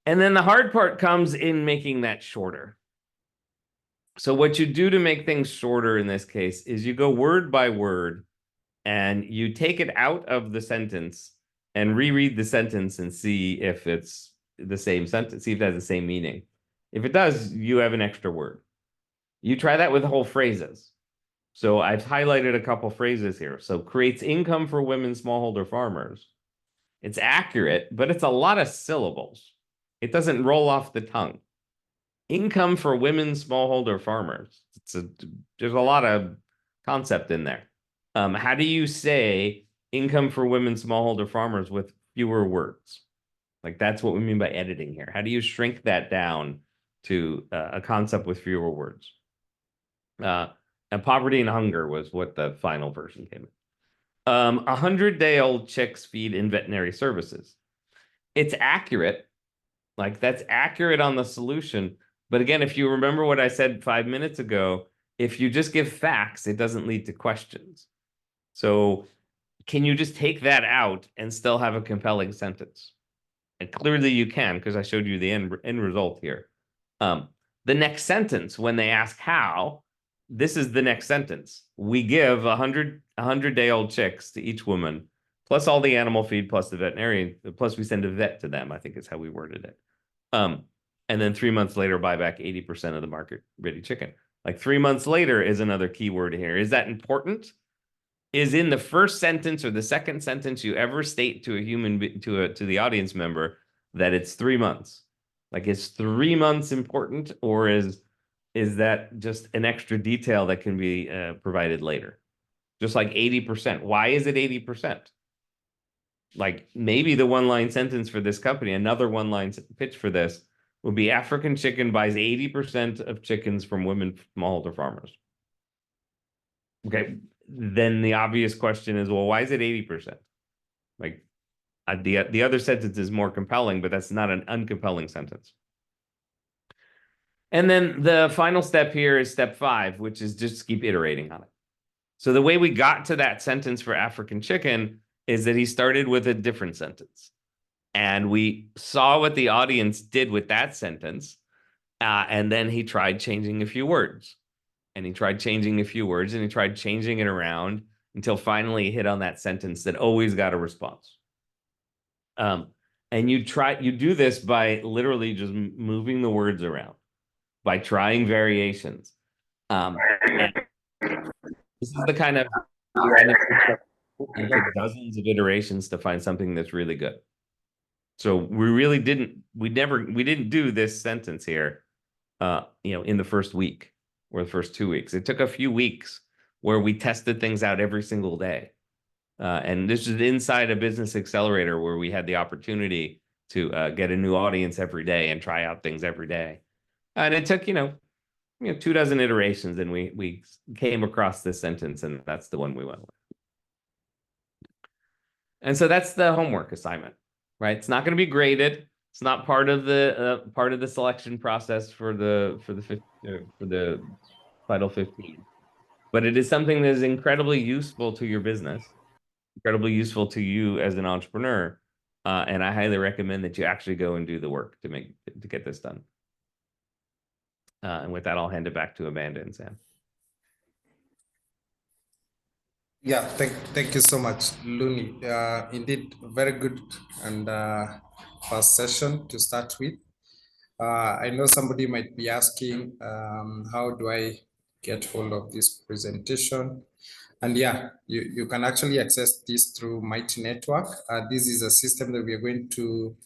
S3: And then the hard part comes in making that shorter. So what you do to make things shorter in this case is you go word by word and you take it out of the sentence and reread the sentence and see if it's the same sentence, see if it has the same meaning. If it does, you have an extra word. You try that with whole phrases. So I've highlighted a couple phrases here. So creates income for women smallholder farmers. It's accurate, but it's a lot of syllables. It doesn't roll off the tongue. Income for women smallholder farmers. There's a lot of concept in there. How do you say income for women smallholder farmers with fewer words? Like that's what we mean by editing here. How do you shrink that down to a concept with fewer words? And poverty and hunger was what the final version came in. 100-day-old chicks feed in veterinary services. It's accurate. Like that's accurate on the solution. But again, if you remember what I said 5 minutes ago, if you just give facts, it doesn't lead to questions. So can you just take that out and still have a compelling sentence? And clearly you can, because I showed you the end result here. The next sentence, when they ask how, this is the next sentence. We give 100-day-old chicks to each woman, plus all the animal feed, plus the veterinarian, plus we send a vet to them, I think is how we worded it. And then 3 months later, buy back 80% of the market-ready chicken. Like 3 months later is another key word here. Is that important? Is in the first sentence or the second sentence you ever state to a human, to the audience member that it's 3 months? Like is 3 months important, or is that just an extra detail that can be provided later? Just like 80%. Why is it 80%? Like maybe the one-line sentence for this company, another one-line pitch for this would be African Chicken buys 80% of chickens from women smallholder farmers. Okay, then the obvious question is, well, why is it 80%? Like the other sentence is more compelling, but that's not an uncompelling sentence. And then the final step here is step 5, which is just keep iterating on it. So the way we got to that sentence for African Chicken is that he started with a different sentence. And we saw what the audience did with that sentence. And then he tried changing a few words. And he tried changing a few words, and he tried changing it around until finally he hit on that sentence that always got a response. And you do this by literally just moving the words around, by trying variations. And this is the kind of dozens of iterations to find something that's really good. So we didn't do this sentence here, in the first week or the first 2 weeks. It took a few weeks where we tested things out every single day. And this is inside a business accelerator where we had the opportunity to get a new audience every day and try out things every day. And it took, 24 iterations, and we came across this sentence, and that's the one we went with. And so that's the homework assignment, right? It's not going to be graded. It's not part of the selection process for the Title 15, but it is something that is incredibly useful to your business, incredibly useful to you as an entrepreneur, and I highly recommend that you actually go and do the work to get this done. And with that, I'll hand it back to Amanda and Sam.
S1: Yeah, thank you so much, Looney. Indeed, very good and first session to start with. I know somebody might be asking, how do I get hold of this presentation? And yeah, you can actually access this through Mighty Network. This is a system that we are going to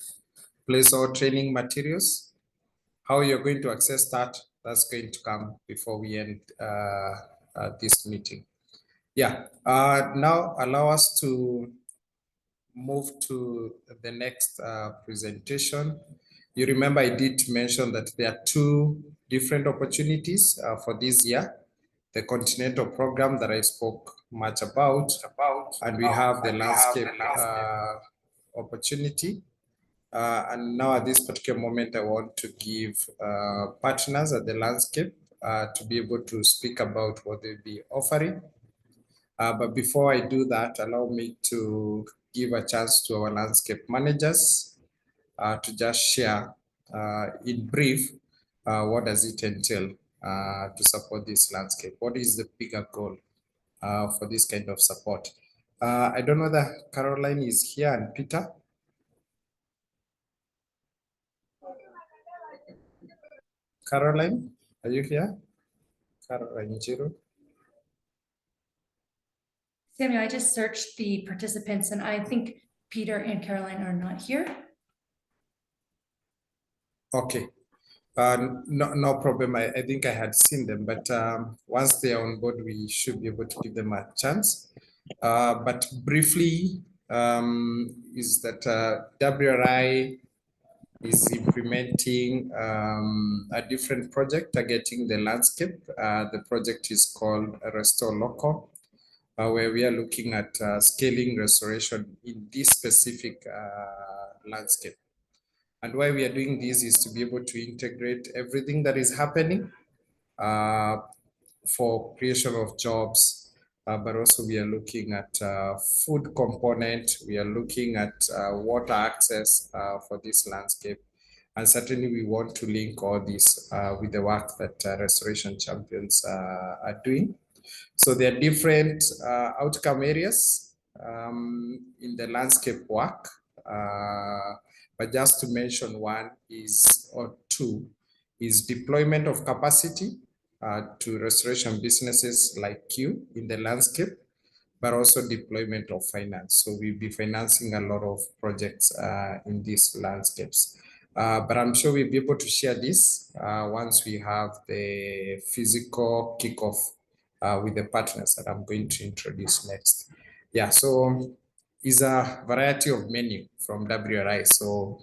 S1: place all training materials. How you're going to access that, that's going to come before we end this meeting. Yeah, now allow us to move to the next presentation. You remember I did mention that there are 2 different opportunities for this year. The Continental program that I spoke much about, and we have the landscape opportunity. And now at this particular moment, I want to give partners at the landscape to be able to speak about what they'll be offering. But before I do that, allow me to give a chance to our landscape managers to just share in brief what does it entail to support this landscape? What is the bigger goal for this kind of support? I don't know that Caroline is here and Peter. Caroline, are you here? Caroline Jiro.
S2: Samuel, I just searched the participants and I think Peter and Caroline are not here.
S1: Okay, no problem. I think I had seen them, but once they are on board, we should be able to give them a chance. But briefly, is that WRI is implementing a different project targeting the landscape. The project is called Restore Local, where we are looking at scaling restoration in this specific landscape. And why we are doing this is to be able to integrate everything that is happening for creation of jobs, but also we are looking at food component, we are looking at water access for this landscape. And certainly we want to link all this with the work that Restoration Champions are doing. So there are different outcome areas in the landscape work. But just to mention one is, or two, is deployment of capacity to restoration businesses like you in the landscape, but also deployment of finance. So we'll be financing a lot of projects in these landscapes. But I'm sure we'll be able to share this once we have the physical kickoff with the partners that I'm going to introduce next. Yeah, so is a variety of menu from WRI. So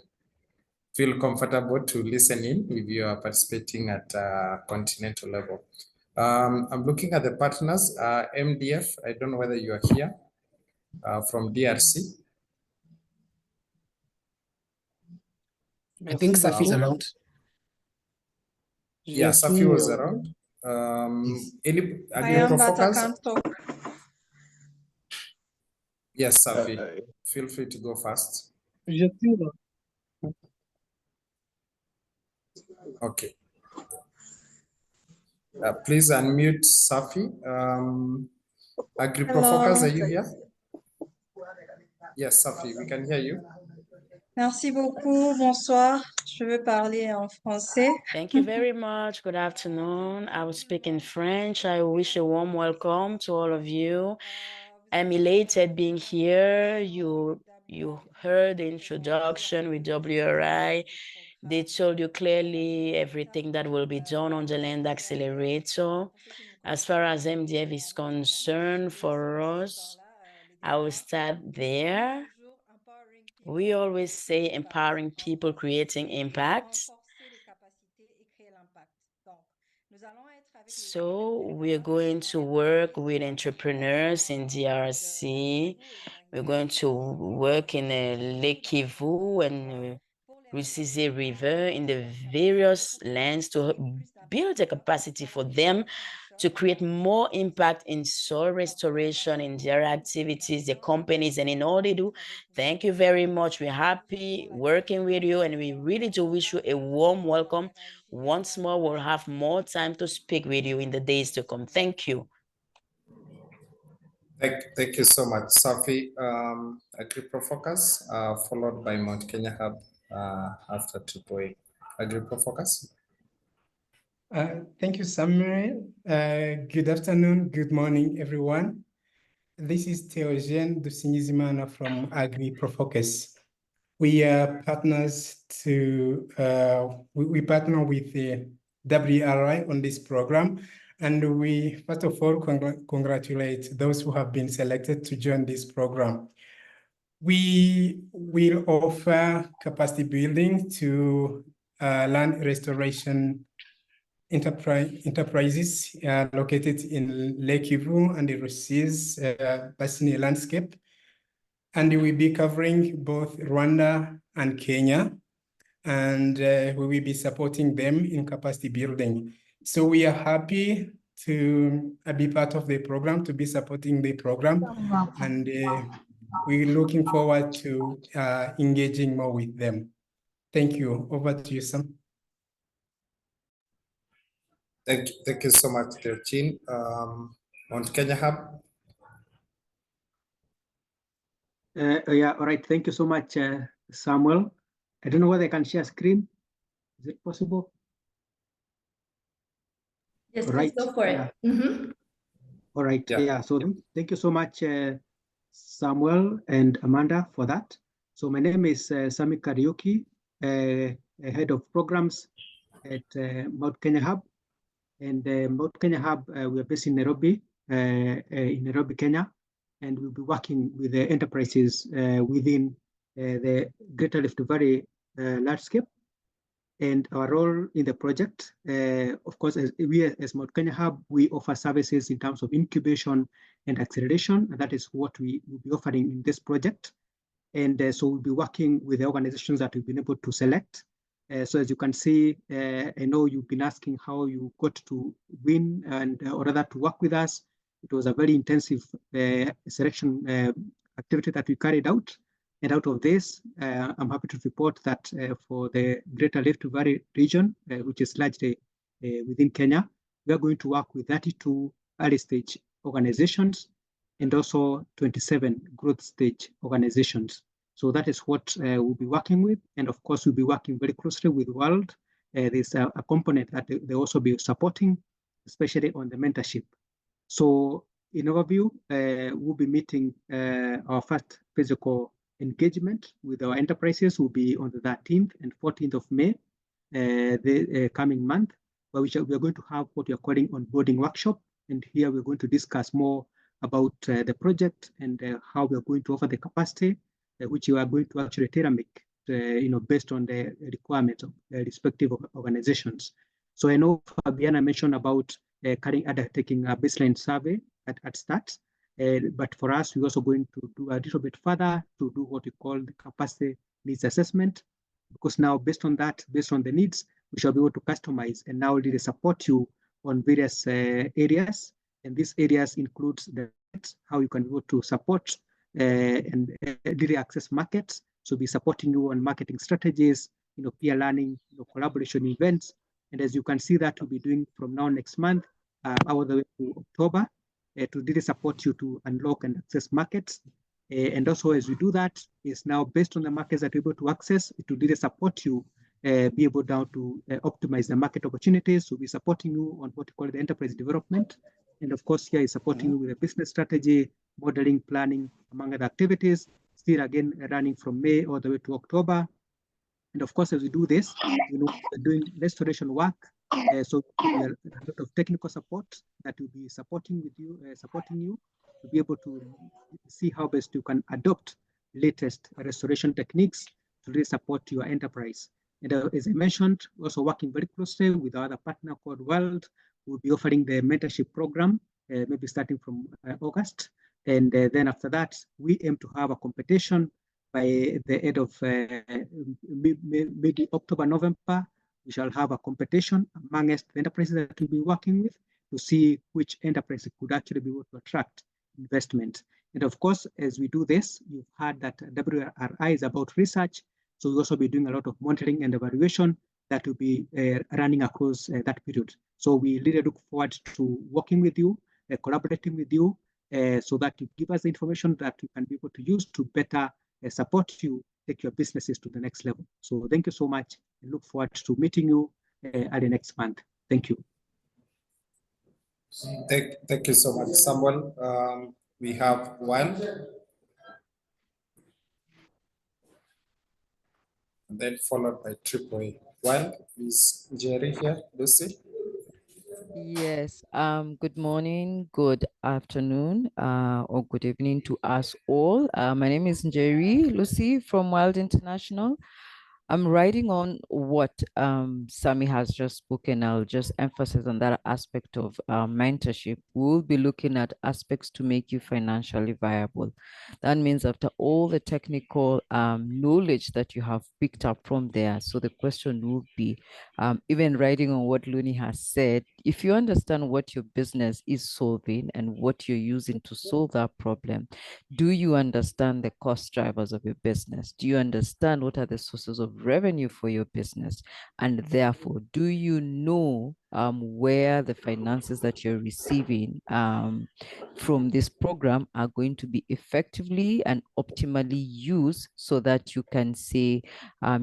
S1: feel comfortable to listen in if you are participating at continental level. I'm looking at the partners, MDF. I don't know whether you are here from DRC.
S10: I think Safi is around.
S1: Yeah, Safi was around. Any Agri-Profocus? Yes, Safi. Feel free to go first. Okay. Please unmute Safi. Agri-Profocus, are you here? Yes, Safi, we can hear you.
S11: Merci beaucoup, bonsoir. Je veux parler en français.
S5: Thank you very much. Good afternoon. I will speak in French. I wish a warm welcome to all of you. I'm elated being here. You heard the introduction with WRI. They told you clearly everything that will be done on the Land Accelerator. As far as MDF is concerned, for us, I will start there. We always say empowering people, creating impact. So we're going to work with entrepreneurs in DRC. We're going to work in Lake Kivu and Rusizi River in the various lands to build a capacity for them to create more impact in soil restoration in their activities, the companies, and in all they do. Thank you very much. We're happy working with you, and we really do wish you a warm welcome. Once more, we'll have more time to speak with you in the days to come. Thank you.
S1: Thank you so much, Safi. Agri-Profocus, followed by Mount Kenya Hub after Tripoli. Agri-Profocus.
S12: Thank you, Samuel. Good afternoon, good morning, everyone. This is Theogene Dusinizimana from Agri-Profocus. We are partners to, we partner with the WRI on this program. And we, first of all, congratulate those who have been selected to join this program. We will offer capacity building to land restoration enterprises located in Lake Kivu and the Rusizi Basin landscape. And we will be covering both Rwanda and Kenya. And we will be supporting them in capacity building. So we are happy to be part of the program, to be supporting the program. And we're looking forward to engaging more with them. Thank you. Over to you, Sam.
S1: Thank you so much, Teochin. On Kenya Hub.
S13: Yeah, all right. Thank you so much, Samuel. I don't know whether I can share screen. Is it possible?
S2: Yes,
S13: All
S2: please
S13: right.
S2: go for it.
S13: All right. Yeah. So thank you so much, Samuel and Amanda, for that. So my name is Sami Kariuki, head of programs at Mount Kenya Hub. And Mount Kenya Hub, we are based in Nairobi, Kenya, and we'll be working with the enterprises within the Greater Rift Valley landscape. And our role in the project, of course, as Mount Kenya Hub, we offer services in terms of incubation and acceleration, and that is what we will be offering in this project. And so we'll be working with the organizations that we've been able to select. So as you can see, I know you've been asking how you got to win and or rather to work with us. It was a very intensive selection activity that we carried out. And out of this, I'm happy to report that for the Greater Rift Valley region, which is largely within Kenya, we are going to work with 32 early stage organizations and also 27 growth stage organizations. So that is what we'll be working with. And of course, we'll be working very closely with World. There's a component that they also be supporting, especially on the mentorship. So in overview, we'll be meeting our first physical engagement with our enterprises will be on the 13th and 14th of May, the coming month, where we are going to have what we are calling onboarding workshop. And here we're going to discuss more about the project and how we are going to offer the capacity, which you are going to actually tailor-make, based on the requirements of respective organizations. So I know Fabiana mentioned about taking a baseline survey at start. But for us, we're also going to do a little bit further to do what we call the capacity needs assessment, because now based on that, based on the needs, we shall be able to customize and now really support you on various areas. And these areas includes how you can be able to support and really access markets. So be supporting you on marketing strategies, peer learning, collaboration events. And as you can see that we'll be doing from now next month, all the way to October, to really support you to unlock and access markets. And also as we do that, is now based on the markets that we're able to access, it will really support you, be able now to optimize the market opportunities. So we're supporting you on what we call the enterprise development. And of course, here is supporting you with a business strategy, modeling, planning, among other activities, still again running from May all the way to October. And of course, as we do this, we're doing restoration work. So we are a lot of technical support that will be supporting you to be able to see how best you can adopt latest restoration techniques to really support your enterprise. And as I mentioned, also working very closely with our other partner called World. We'll be offering the mentorship program, maybe starting from August. And then after that, we aim to have a competition by the end of mid-October, November. We shall have a competition amongst the enterprises that we'll be working with to see which enterprise could actually be able to attract investment. And of course, as we do this, you've heard that WRI is about research. So we'll also be doing a lot of monitoring and evaluation that will be running across that period. So we really look forward to working with you, collaborating with you, so that you give us the information that we can be able to use to better support you, take your businesses to the next level. So thank you so much, and look forward to meeting you early next month. Thank you.
S1: Thank you so much, Samuel. We have one. And then followed by triple A. One is Jerry here, Lucy.
S14: Yes, good morning, good afternoon, or good evening to us all. My name is Jerry Lucy from Wild International. I'm writing on what Sami has just spoken. I'll just emphasize on that aspect of mentorship. We'll be looking at aspects to make you financially viable. That means after all the technical knowledge that you have picked up from there, so the question will be, even writing on what Luni has said, if you understand what your business is solving and what you're using to solve that problem, do you understand the cost drivers of your business? Do you understand what are the sources of revenue for your business? And therefore, do you know where the finances that you're receiving from this program are going to be effectively and optimally used so that you can say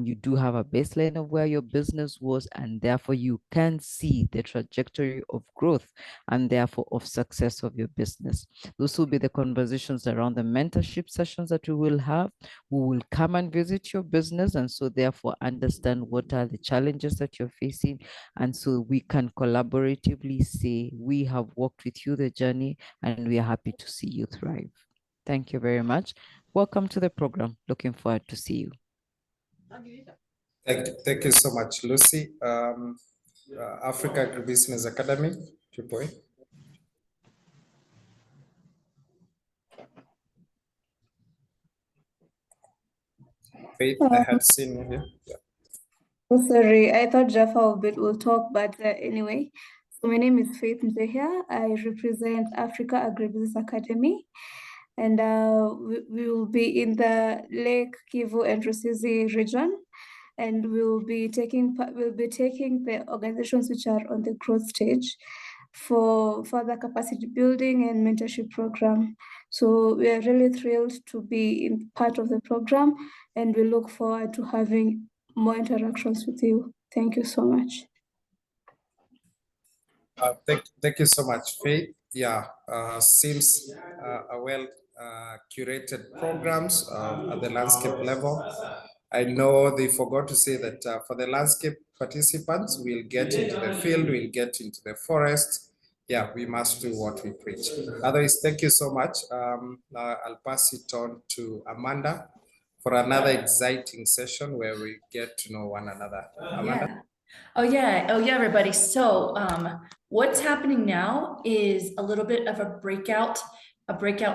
S14: you do have a baseline of where your business was, and therefore you can see the trajectory of growth and therefore of success of your business. Those will be the conversations around the mentorship sessions that we will have. We will come and visit your business, and so therefore understand what are the challenges that you're facing, and so we can collaboratively say we have walked with you the journey and we are happy to see you thrive. Thank you very much. Welcome to the program. Looking forward to see you.
S1: Thank you so much, Lucy. Africa Agribusiness Academy, 2 point. Faith, I had seen you here. Yeah.
S15: Oh, sorry, I thought Jaffa will talk, but anyway. So my name is Faith Mzehia. I represent Africa Agribusiness Academy, and we will be in the Lake Kivu and Rusizi region, and we'll be taking the organizations which are on the growth stage for further capacity building and mentorship program. So we are really thrilled to be in part of the program, and we look forward to having more interactions with you. Thank you so much.
S1: Thank you so much, Faith. Yeah, seems a well curated programs at the landscape level. I know they forgot to say that for the landscape participants, we'll get into the field, we'll get into the forest. Yeah, we must do what we preach. Otherwise, thank you so much. I'll pass it on to Amanda for another exciting session where we get to know one another. Amanda?
S2: Yeah. Oh yeah, everybody. So what's happening now is a little bit of a breakout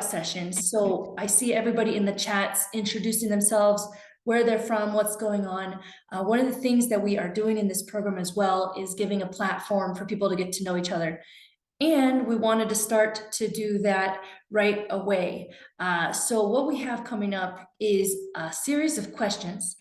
S2: session. So I see everybody in the chats introducing themselves, where they're from, what's going on. One of the things that we are doing in this program as well is giving a platform for people to get to know each other. And we wanted to start to do that right away. So what we have coming up is a series of questions.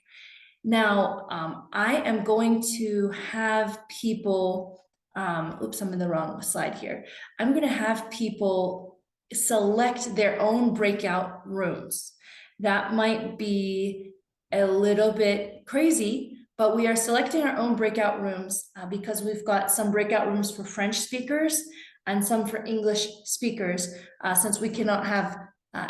S2: Now, I am going to have people, oops, I'm in the wrong slide here. I'm going to have people select their own breakout rooms. That might be a little bit crazy, but we are selecting our own breakout rooms because we've got some breakout rooms for French speakers and some for English speakers, since we cannot have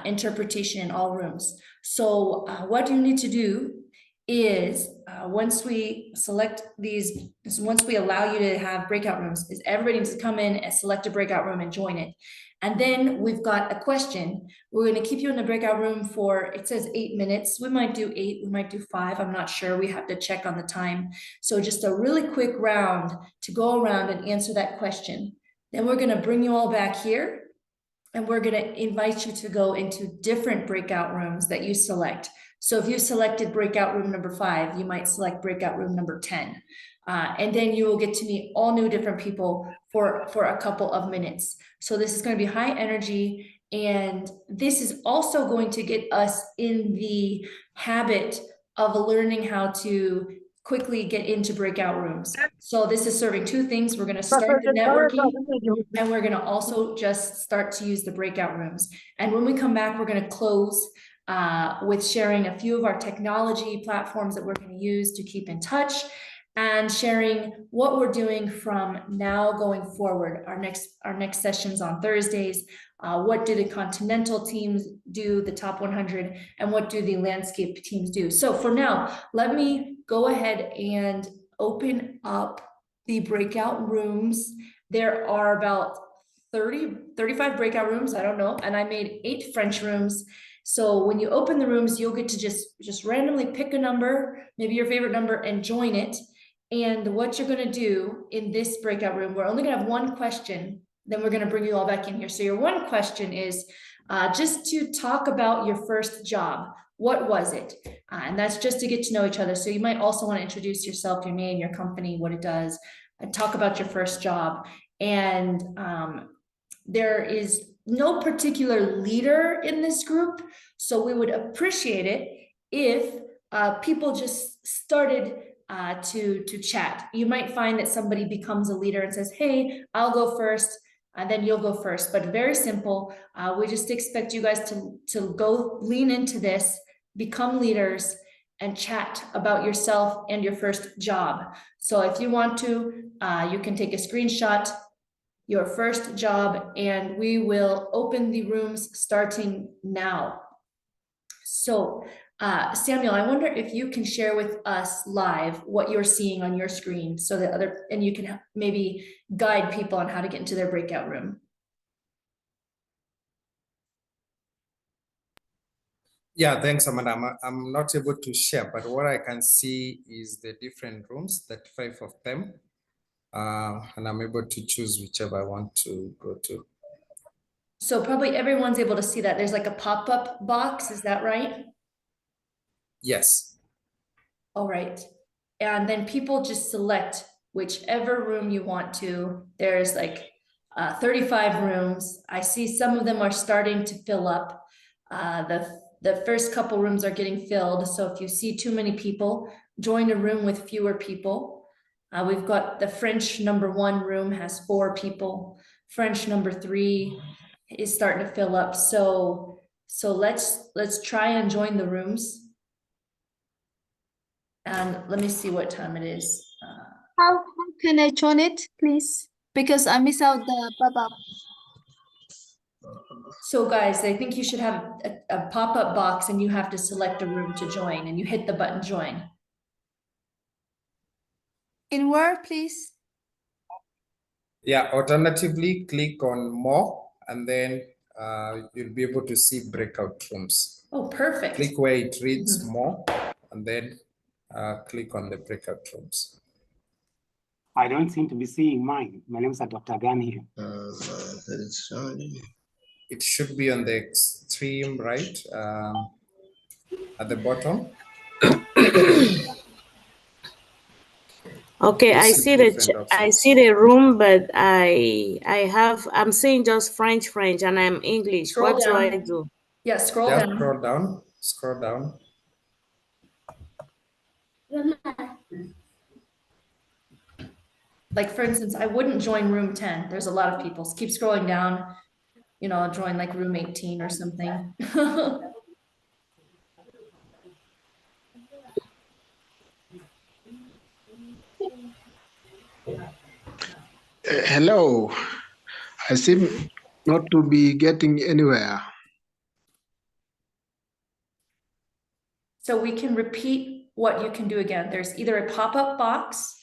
S2: interpretation in all rooms. So what you need to do is once we select these, once we allow you to have breakout rooms, is everybody needs to come in and select a breakout room and join it. And then we've got a question. We're going to keep you in the breakout room for, it says 8 minutes. We might do 8, we might do 5. I'm not sure. We have to check on the time. So just a really quick round to go around and answer that question. Then we're going to bring you all back here, and we're going to invite you to go into different breakout rooms that you select. So if you selected breakout room number 5, you might select breakout room number 10. And then you will get to meet all new different people for a couple of minutes. So this is going to be high energy. And this is also going to get us in the habit of learning how to quickly get into breakout rooms. So this is serving 2 things. We're going to start the networking, and we're going to also just start to use the breakout rooms. And when we come back, we're going to close with sharing a few of our technology platforms that we're going to use to keep in touch, and sharing what we're doing from now going forward. Our next sessions on Thursdays. What do the continental teams do, the top 100, and what do the landscape teams do? So for now, let me go ahead and open up the breakout rooms. There are about 35 breakout rooms, I don't know, and I made 8 French rooms. So when you open the rooms, you'll get to just randomly pick a number, maybe your favorite number, and join it. And what you're gonna do in this breakout room, we're only gonna have one question, then we're gonna bring you all back in here. So your one question is just to talk about your first job. What was it? And that's just to get to know each other. So you might also want to introduce yourself, your name, your company, what it does, and talk about your first job. And there is no particular leader in this group, so we would appreciate it if people just started to chat. You might find that somebody becomes a leader and says, hey, I'll go first, and then you'll go first. But very simple. We just expect you guys to go lean into this, become leaders, and chat about yourself and your first job. So if you want to, you can take a screenshot, your first job, and we will open the rooms starting now. So Samuel, I wonder if you can share with us live what you're seeing on your screen so that and you can maybe guide people on how to get into their breakout room.
S1: Yeah, thanks, Amanda. I'm not able to share, but what I can see is the different rooms, 35 of them. And I'm able to choose whichever I want to go to.
S2: So probably everyone's able to see that. There's like a pop-up box, is that right?
S1: Yes.
S2: All right. And then people just select whichever room you want to. There's like 35 rooms. I see some of them are starting to fill up. The first couple rooms are getting filled. So if you see too many people, join a room with fewer people. We've got the French #1 room has 4 people. French #3 is starting to fill up. So let's try and join the rooms. And let me see what time it is.
S15: How can I join it, please? Because I miss out the pop-up.
S2: So guys, I think you should have a pop-up box and you have to select a room to join and you hit the button join.
S15: In where, please?
S1: Yeah, alternatively, click on more and then you'll be able to see breakout rooms.
S2: Oh, perfect.
S1: Click where it reads more and then click on the breakout rooms.
S16: I don't seem to be seeing mine. My name is Dr. Gan here.
S1: It should be on the extreme right at the bottom.
S17: Okay, I see the room, but I'm seeing just French, and I'm English.
S2: Scroll
S17: what
S2: down.
S17: do I do?
S2: Yeah, scroll
S1: Just
S2: down.
S1: Scroll down.
S2: Like for instance, I wouldn't join room 10. There's a lot of people. So keep scrolling down. You know, I'll join like room 18 or something.
S18: Hello, I seem not to be getting anywhere.
S2: So we can repeat what you can do again. There's either a pop-up box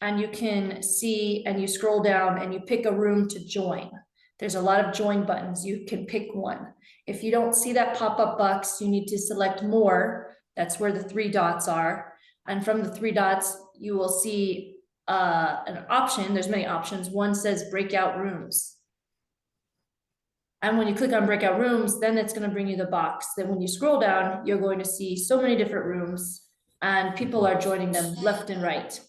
S2: and you can see and you scroll down and you pick a room to join. There's a lot of join buttons. You can pick one. If you don't see that pop-up box, you need to select more. That's where the 3 dots are. And from the 3 dots, you will see an option. There's many options. One says breakout rooms. And when you click on breakout rooms, then it's going to bring you the box. Then when you scroll down, you're going to see so many different rooms and people are joining them left and right.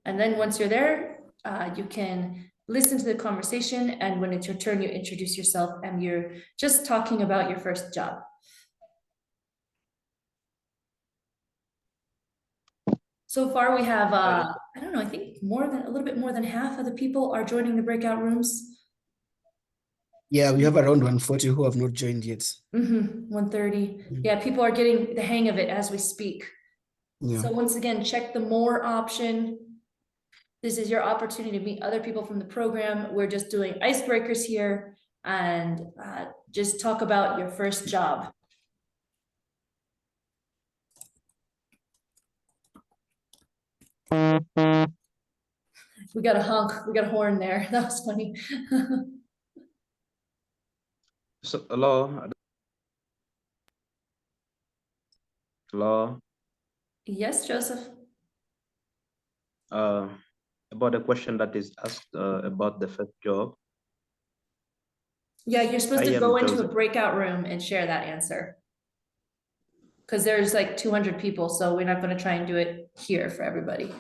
S2: And then once you're there, you can listen to the conversation. And when it's your turn, you introduce yourself and you're just talking about your first job. So far we have, I don't know, I think a little bit more than half of the people are joining the breakout rooms.
S10: Yeah, we have around 140 who have not joined yet.
S2: 130. Yeah, people are getting the hang of it as we speak.
S10: Yeah.
S2: So once again, check the more option. This is your opportunity to meet other people from the program. We're just doing icebreakers here and just talk about your first job. We got a honk, we got a horn there. That was funny.
S19: So, hello. Hello.
S2: Yes, Joseph.
S19: About the question that is asked about the first job.
S2: Yeah, you're supposed
S19: I
S2: to
S19: am
S2: go into a
S19: Joseph.
S2: breakout room and share that answer. Because there's like 200 people, so we're not going to try and do it here for everybody.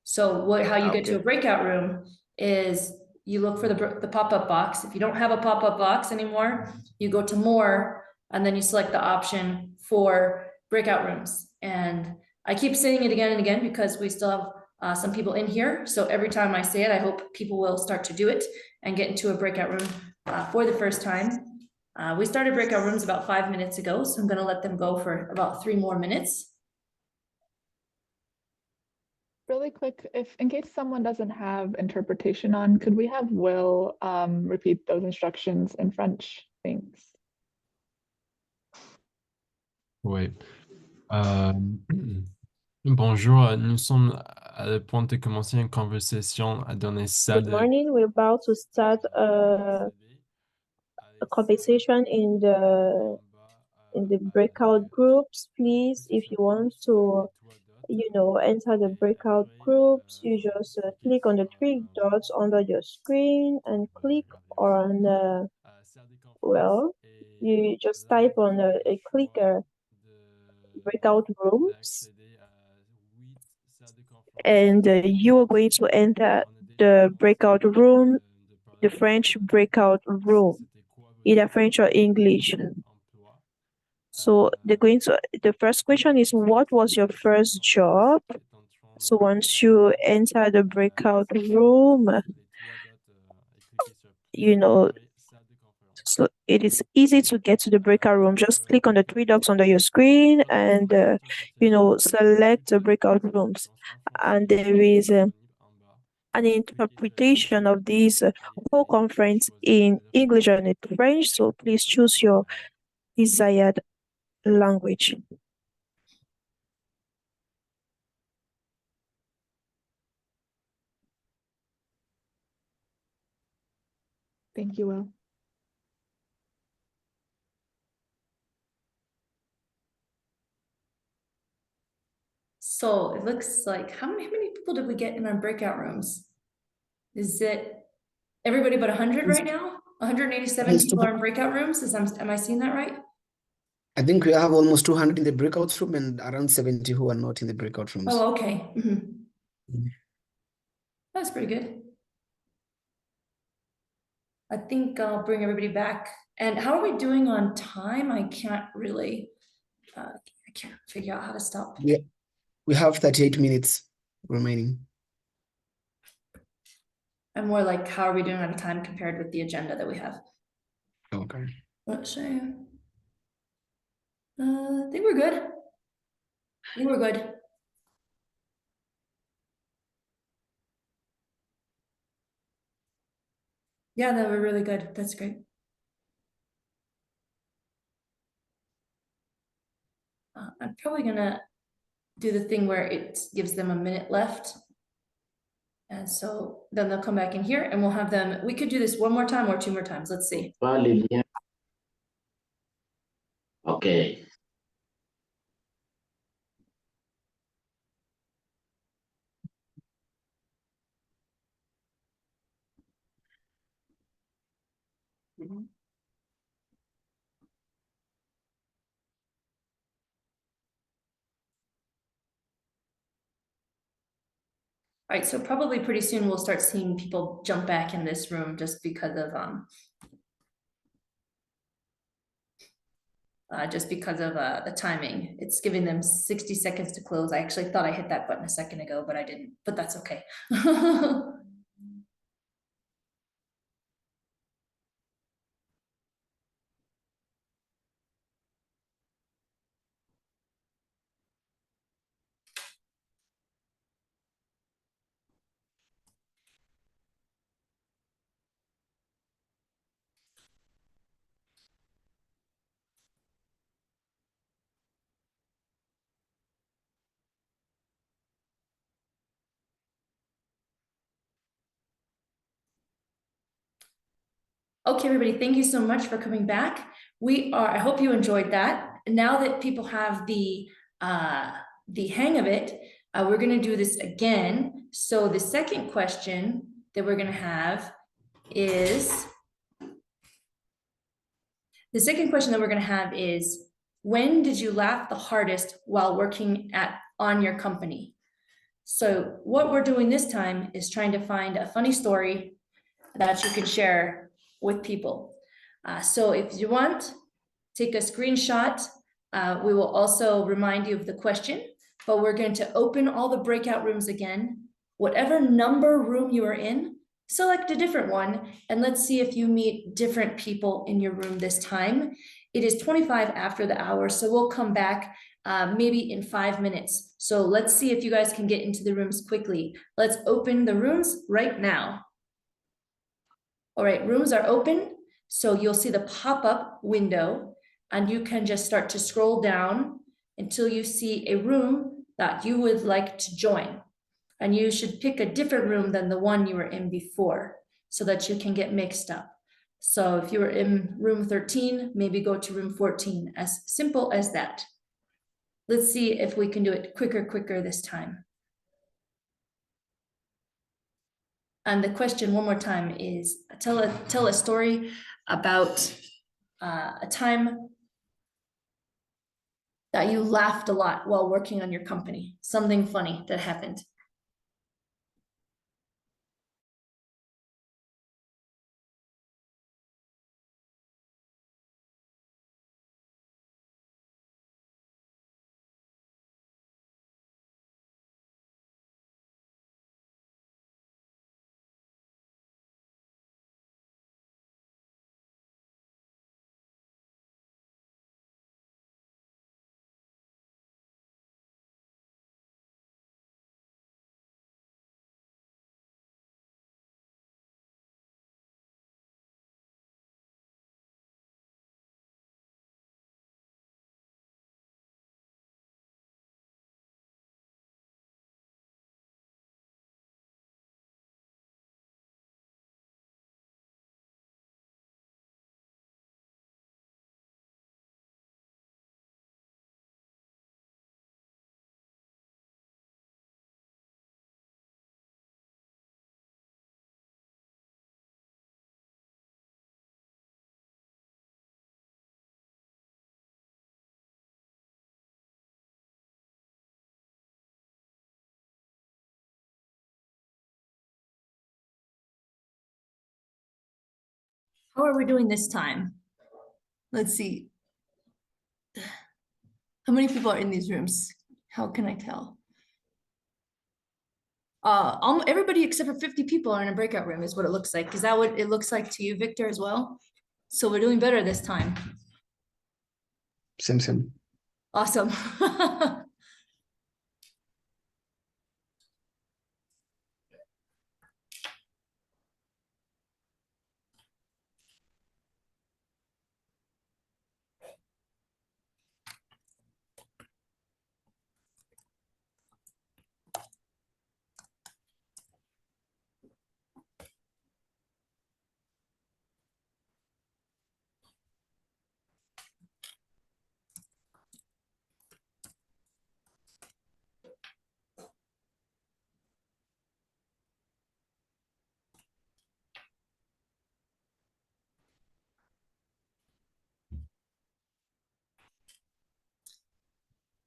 S2: So how you get to a
S19: Okay.
S2: breakout room is you look for the pop-up box. If you don't have a pop-up box anymore, you go to more, and then you select the option for breakout rooms. And I keep saying it again and again because we still have some people in here. So every time I say it, I hope people will start to do it and get into a breakout room for the first time. We started breakout rooms about 5 minutes ago, so I'm going to let them go for about 3 more minutes.
S8: Really quick, if in case someone doesn't have interpretation on, could we have Will repeat those instructions in French? Thanks.
S4: Oui. Bonjour, nous sommes à le point de commencer une conversation dans une salle
S20: Good
S4: de...
S20: morning. We're about to start a conversation in the breakout groups. Please, if you want to, enter the breakout groups, you just click on the 3 dots under your screen and click on, well, you just type on a clicker breakout rooms, and you are going to enter the breakout room, the French breakout room, either French or English. So the first question is, what was your first job? So once you enter the breakout room, so it is easy to get to the breakout room. Just click on the 3 dots under your screen and, select the breakout rooms. And there is an interpretation of this whole conference in English and in French. So please choose your desired language.
S8: Thank you, Will.
S2: So it looks like, how many people did we get in our breakout rooms? Is it everybody but 100 right now? 187
S10: Yes,
S2: people are in breakout rooms? Am I seeing that right?
S10: I think we have almost 200 in the breakout room and around 70 who are not in the breakout rooms.
S2: Oh, okay. That's pretty good. I think I'll bring everybody back. And how are we doing on time? I can't really, I can't figure out how to stop.
S10: Yeah, we have 38 minutes remaining.
S2: And more like, how are we doing on time compared with the agenda that we have?
S10: Okay.
S2: Let's see. I think we're good. I think we're good. Yeah, that were really good. That's great. I'm probably gonna do the thing where it gives them a minute left. And so then they'll come back in here and we'll have them, we could do this 1 more time or 2 more times. Let's see.
S21: Okay.
S2: All right, so probably pretty soon we'll start seeing people jump back in this room just because of the timing. It's giving them 60 seconds to close. I actually thought I hit that button a second ago, but I didn't, but that's okay. Okay, everybody, thank you so much for coming back. I hope you enjoyed that. Now that people have the hang of it, we're gonna do this again. So the second question that we're gonna have is, when did you laugh the hardest while working on your company? So what we're doing this time is trying to find a funny story that you can share with people. So if you want, take a screenshot. We will also remind you of the question, but we're going to open all the breakout rooms again. Whatever number room you are in, select a different one, and let's see if you meet different people in your room this time. It is 25 after the hour, so we'll come back maybe in 5 minutes. So let's see if you guys can get into the rooms quickly. Let's open the rooms right now. All right, rooms are open. So you'll see the pop-up window and you can just start to scroll down until you see a room that you would like to join. And you should pick a different room than the one you were in before so that you can get mixed up. So if you were in room 13, maybe go to room 14, as simple as that. Let's see if we can do it quicker this time. And the question one more time is, tell a story about a time that you laughed a lot while working on your company, something funny that happened. How are we doing this time? Let's see. How many people are in these rooms? How can I tell? Everybody except for 50 people are in a breakout room is what it looks like. Is that what it looks like to you, Victor, as well? So we're doing better this time.
S10: Same.
S2: Awesome.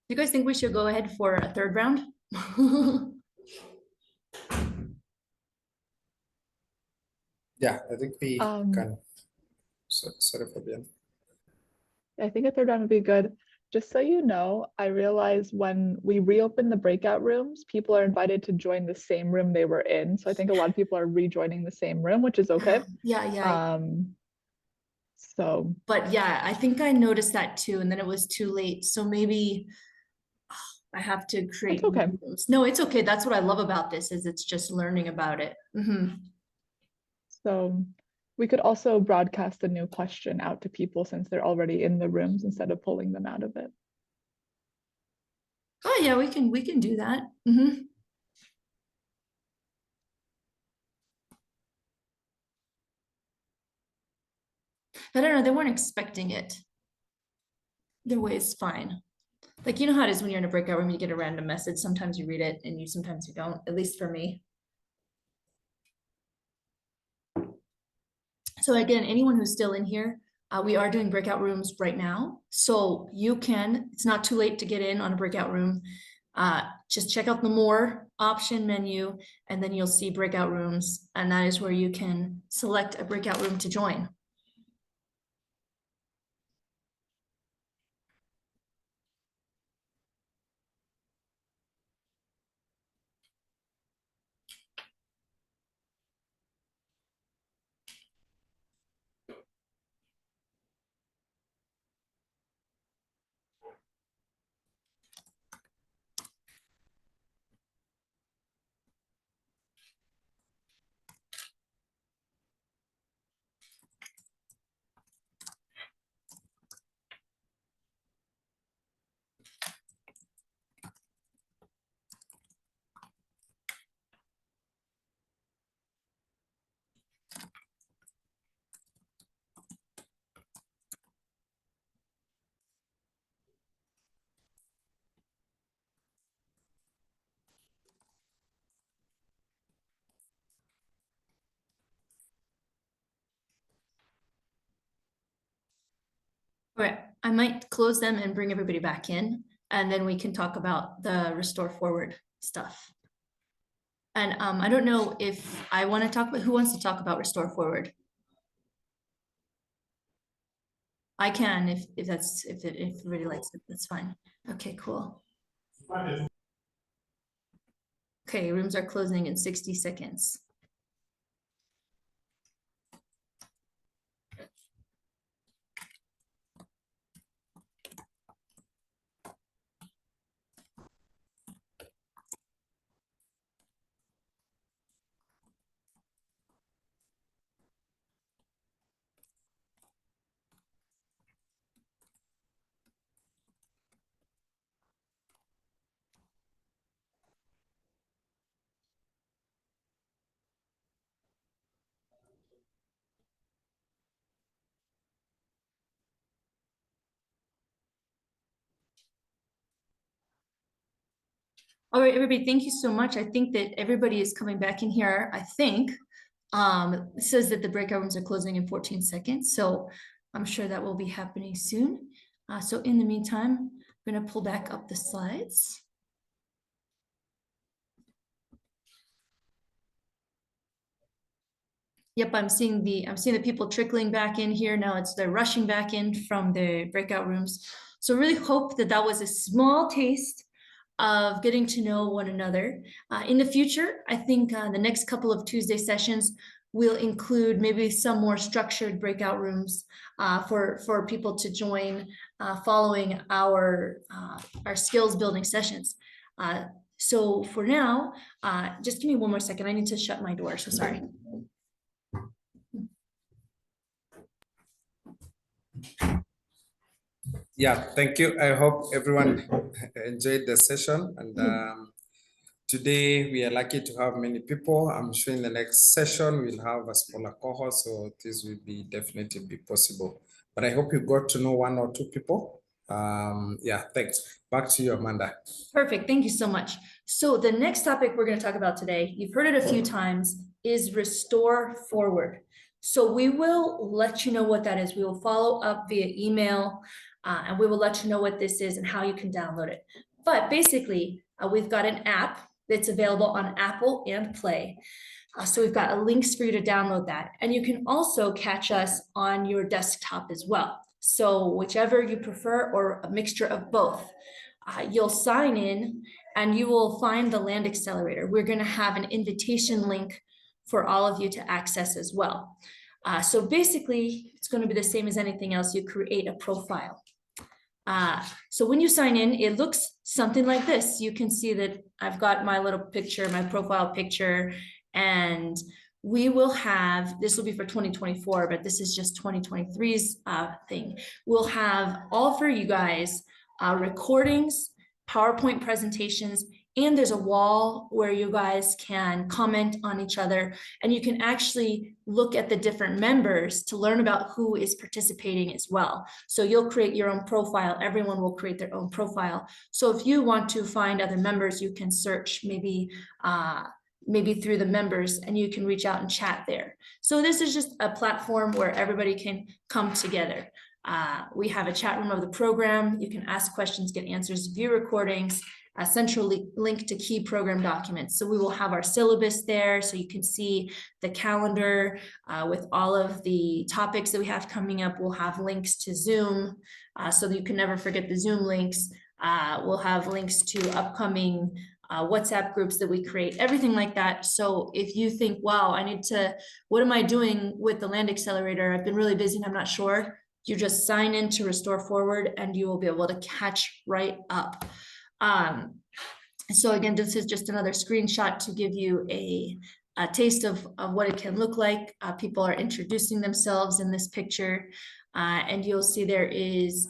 S2: Do you guys think we should go ahead for a third round?
S1: Yeah, I think we can. Sorry, Fabian.
S8: I think a third round would be good. Just so you know, I realized when we reopen the breakout rooms, people are invited to join the same room they were in. So I think a lot of people are rejoining the same room, which is okay.
S2: Yeah.
S8: So.
S2: But yeah, I think I noticed that too, and then it was too late. So maybe I have to create.
S8: It's okay.
S2: Rooms. No, it's okay. That's what I love about this is it's just learning about it.
S8: So we could also broadcast a new question out to people since they're already in the rooms instead of pulling them out of it.
S2: Oh yeah, we can do that. I don't know, they weren't expecting it. Their way is fine. Like, you know how it is when you're in a breakout room, you get a random message. Sometimes you read it and sometimes you don't, at least for me. So again, anyone who's still in here, we are doing breakout rooms right now. So you can, it's not too late to get in on a breakout room. Just check out the more option menu and then you'll see breakout rooms. And that is where you can select a breakout room to join. All right, I might close them and bring everybody back in, and then we can talk about the restore forward stuff. And I don't know if I want to talk about, who wants to talk about restore forward? I can if everybody likes it, that's fine. Okay, cool. Okay, rooms are closing in 60 seconds. All right, everybody, thank you so much. I think that everybody is coming back in here. I think it says that the breakout rooms are closing in 14 seconds. So I'm sure that will be happening soon. So in the meantime, I'm going to pull back up the slides. Yep, I'm seeing the people trickling back in here. Now they're rushing back in from the breakout rooms. So really hope that that was a small taste of getting to know one another. In the future, I think the next couple of Tuesday sessions will include maybe some more structured breakout rooms for people to join following our skills building sessions. So for now, just give me one more second. I need to shut my door, so sorry.
S1: Yeah, thank you. I hope everyone enjoyed the session. And today we are lucky to have many people. I'm sure in the next session we'll have a smaller cohort, so this will be definitely be possible. But I hope you got to know 1 or 2 people. Yeah, thanks. Back to you, Amanda.
S2: Perfect. Thank you so much. So the next topic we're going to talk about today, you've heard it a few times, is restore forward. So we will let you know what that is. We will follow up via email and we will let you know what this is and how you can download it. But basically, we've got an app that's available on Apple and Play. So we've got links for you to download that. And you can also catch us on your desktop as well. So whichever you prefer or a mixture of both. You'll sign in and you will find the Land Accelerator. We're going to have an invitation link for all of you to access as well. So basically, it's going to be the same as anything else. You create a profile. So when you sign in, it looks something like this. You can see that I've got my little picture, my profile picture, and we will have, this will be for 2024, but this is just 2023's thing. We'll have all for you guys recordings, PowerPoint presentations, And there's a wall where you guys can comment on each other, and you can actually look at the different members to learn about who is participating as well. So you'll create your own profile. Everyone will create their own profile. So if you want to find other members, you can search maybe through the members, and you can reach out and chat there. So this is just a platform where everybody can come together. We have a chat room of the program. You can ask questions, get answers, view recordings, a central link to key program documents. So we will have our syllabus there, so you can see the calendar with all of the topics that we have coming up. We'll have links to Zoom, so that you can never forget the Zoom links. We'll have links to upcoming WhatsApp groups that we create, everything like that. So if you think, wow, what am I doing with the Land Accelerator? I've been really busy and I'm not sure. You just sign in to Restore Forward and you will be able to catch right up. So again, this is just another screenshot to give you a taste of what it can look like. People are introducing themselves in this picture. And you'll see there is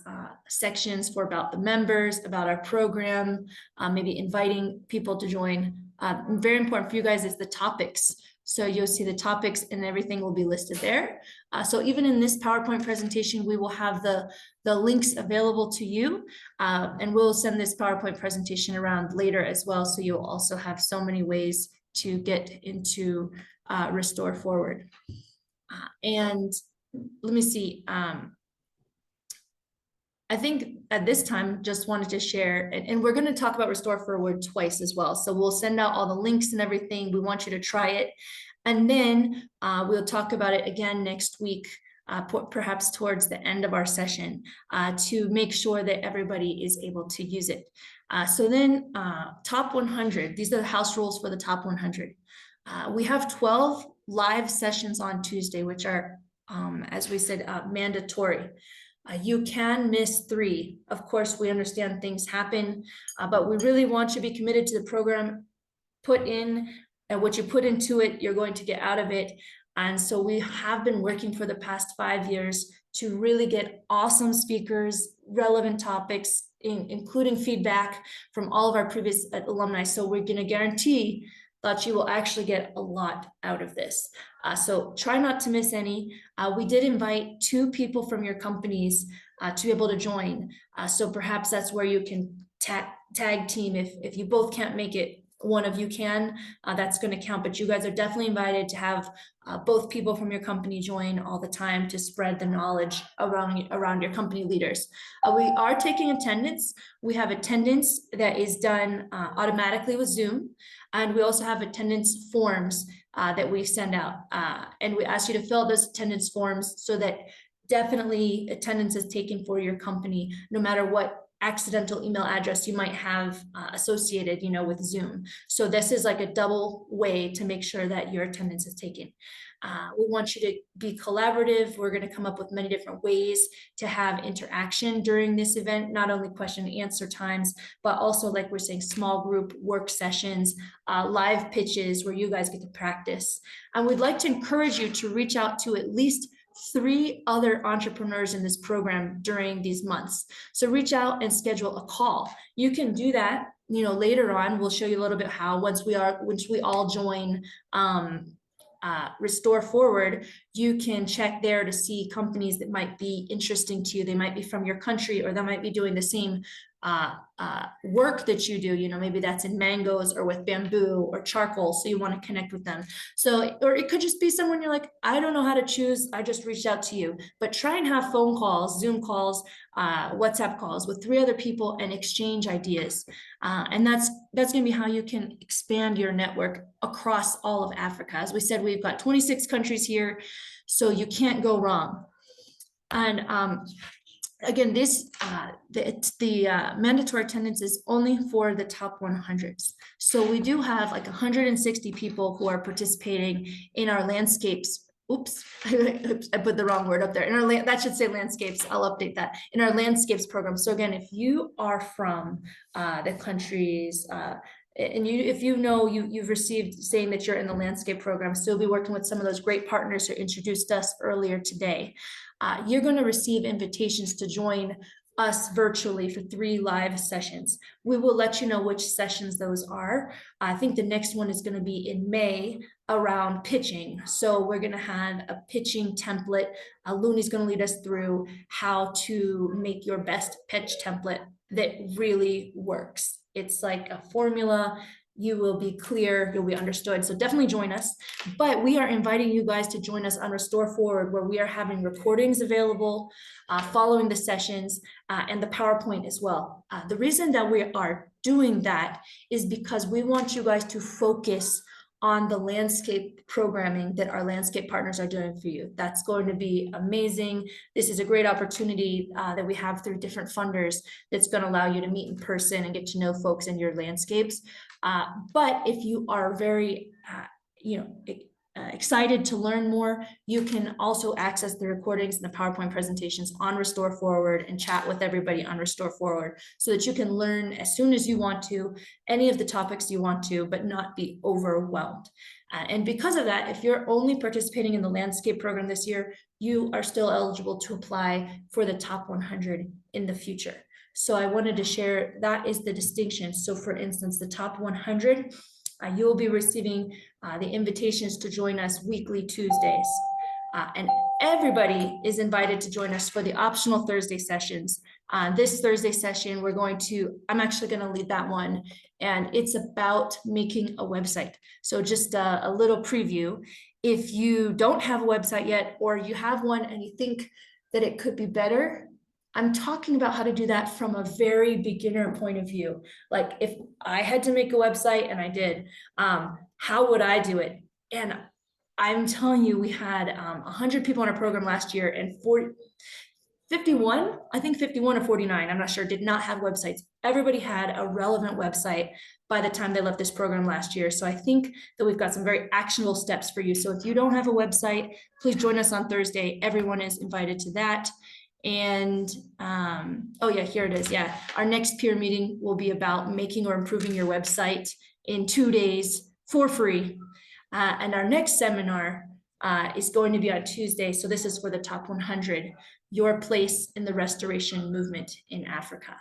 S2: sections for about the members, about our program, maybe inviting people to join. Very important for you guys is the topics. So you'll see the topics and everything will be listed there. So even in this PowerPoint presentation, we will have the links available to you, and we'll send this PowerPoint presentation around later as well. So you'll also have so many ways to get into Restore Forward. And let me see. I think at this time, just wanted to share, and we're going to talk about Restore Forward twice as well. So we'll send out all the links and everything. We want you to try it. And then we'll talk about it again next week, perhaps towards the end of our session, to make sure that everybody is able to use it. So then top 100, these are the house rules for the top 100. We have 12 live sessions on Tuesday, which are, as we said, mandatory. You can miss 3. Of course, we understand things happen, but we really want you to be committed to the program. Put in, and what you put into it, you're going to get out of it. And so we have been working for the past 5 years to really get awesome speakers, relevant topics, including feedback from all of our previous alumni. So we're going to guarantee that you will actually get a lot out of this. So try not to miss any. We did invite 2 people from your companies to be able to join. So perhaps that's where you can tag team. If you both can't make it, one of you can, that's going to count. But you guys are definitely invited to have both people from your company join all the time to spread the knowledge around your company leaders. We are taking attendance. We have attendance that is done automatically with Zoom. And we also have attendance forms that we send out. And we ask you to fill out those attendance forms so that definitely attendance is taken for your company, no matter what accidental email address you might have associated, with Zoom. So this is like a double way to make sure that your attendance is taken. We want you to be collaborative. We're going to come up with many different ways to have interaction during this event, not only question and answer times, but also, like we're saying, small group work sessions, live pitches where you guys get to practice. And we'd like to encourage you to reach out to at least 3 other entrepreneurs in this program during these months. So reach out and schedule a call. You can do that, later on. We'll show you a little bit how once we all join Restore Forward, you can check there to see companies that might be interesting to you. They might be from your country, or they might be doing the same work that you do. Maybe that's in mangoes or with bamboo or charcoal, so you want to connect with them. So, or it could just be someone you're like, I don't know how to choose, I just reached out to you. But try and have phone calls, Zoom calls, WhatsApp calls with 3 other people and exchange ideas. And that's going to be how you can expand your network across all of Africa. As we said, we've got 26 countries here, so you can't go wrong. And again, the mandatory attendance is only for the top 100s. So we do have like 160 people who are participating in our landscapes. Oops, I put the wrong word up there. That should say landscapes. I'll update that. In our landscapes program. So again, if you are from the countries, and if you've received saying that you're in the landscape program, so you'll be working with some of those great partners who introduced us earlier today. You're going to receive invitations to join us virtually for 3 live sessions. We will let you know which sessions those are. I think the next one is going to be in May around pitching. So we're going to have a pitching template. Looney's going to lead us through how to make your best pitch template that really works. It's like a formula. You will be clear, you'll be understood. So definitely join us. But we are inviting you guys to join us on Restore Forward, where we are having recordings available following the sessions and the PowerPoint as well. The reason that we are doing that is because we want you guys to focus on the landscape programming that our landscape partners are doing for you. That's going to be amazing. This is a great opportunity that we have through different funders that's going to allow you to meet in person and get to know folks in your landscapes. But if you are very, excited to learn more, you can also access the recordings and the PowerPoint presentations on Restore Forward and chat with everybody on Restore Forward so that you can learn as soon as you want to, any of the topics you want to, but not be overwhelmed. And because of that, if you're only participating in the landscape program this year, you are still eligible to apply for the top 100 in the future. So I wanted to share that is the distinction. So for instance, the top 100, you will be receiving the invitations to join us weekly Tuesdays. And everybody is invited to join us for the optional Thursday sessions. This Thursday session, I'm actually going to lead that one. And it's about making a website. So just a little preview. If you don't have a website yet, or you have one and you think that it could be better, I'm talking about how to do that from a very beginner point of view. Like if I had to make a website and I did, how would I do it? And I'm telling you, we had 100 people in our program last year, and 51 or 49, I'm not sure, did not have websites. Everybody had a relevant website by the time they left this program last year. So I think that we've got some very actionable steps for you. So if you don't have a website, please join us on Thursday. Everyone is invited to that. And oh yeah, here it is. Yeah, our next peer meeting will be about making or improving your website in 2 days for free. And our next seminar is going to be on Tuesday. So this is for the top 100, your place in the restoration movement in Africa.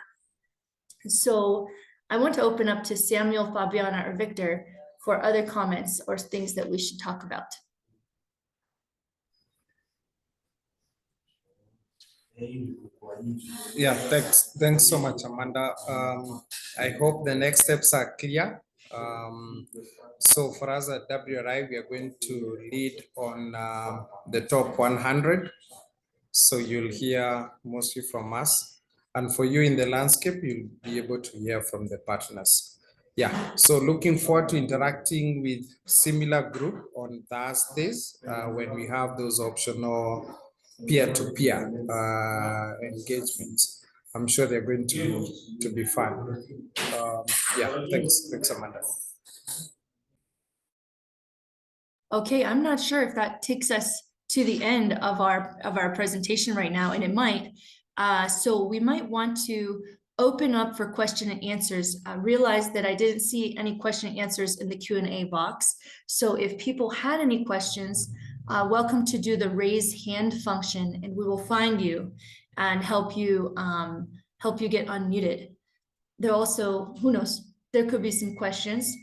S2: So I want to open up to Samuel, Fabiana, or Victor for other comments or things that we should talk about.
S1: Yeah, thanks so much, Amanda. I hope the next steps are clear. So for us at WRI, we are going to lead on the top 100. So you'll hear mostly from us. And for you in the landscape, you'll be able to hear from the partners. Yeah, so looking forward to interacting with similar group on Thursdays when we have those optional peer-to-peer engagements. I'm sure they're going to be fun. Yeah, thanks, Amanda.
S2: Okay, I'm not sure if that takes us to the end of our presentation right now, and it might. So we might want to open up for question and answers. I realized that I didn't see any question and answers in the Q&A box. So if people had any questions, welcome to do the raise hand function, and we will find you and help you get unmuted. There also, who knows, there could be some questions.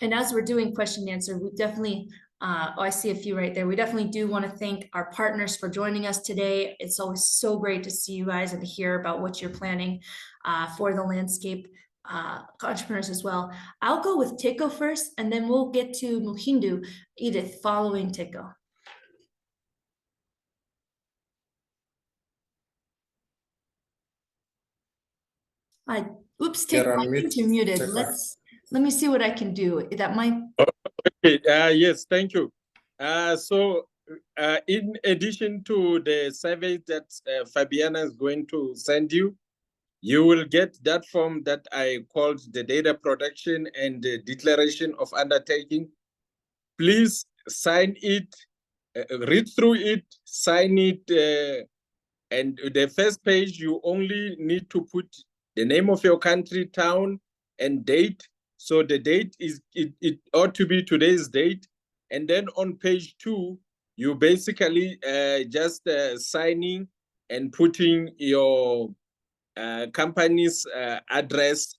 S2: And as we're doing question and answer, we definitely, I see a few right there. We definitely do want to thank our partners for joining us today. It's always so great to see you guys and to hear about what you're planning for the landscape entrepreneurs as well. I'll go with Teko first, and then we'll get to Muhindu, Edith, following Teko. Oops, Teko, I think you're muted. Let me see what I can do. That might.
S6: Okay. Yes, thank you. So in addition to the survey that Fabiana is going to send you, you will get that form that I called the data production and the declaration of undertaking. Please sign it, read through it, sign it, and the first page, you only need to put the name of your country, town, and date. So the date is, it ought to be today's date. And then on page 2, You basically just signing and putting your company's address,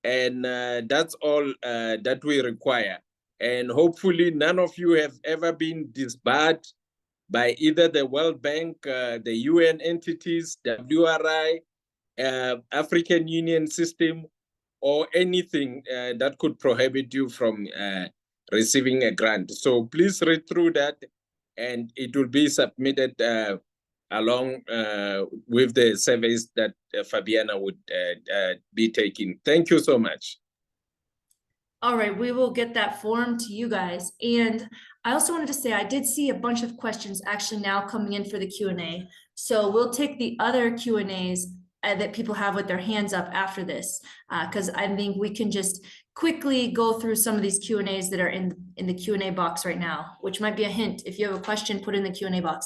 S6: and that's all that we require. And hopefully none of you have ever been disbarred by either the World Bank, the UN entities, WRI, African Union system, or anything that could prohibit you from receiving a grant. So please read through that, and it will be submitted along with the surveys that Fabiana would be taking. Thank you so much.
S2: All right, we will get that form to you guys. And I also wanted to say, I did see a bunch of questions actually now coming in for the Q&A. So we'll take the other Q&As that people have with their hands up after this, because I think we can just quickly go through some of these Q&As that are in the Q&A box right now, which might be a hint. If you have a question, put it in the Q&A box.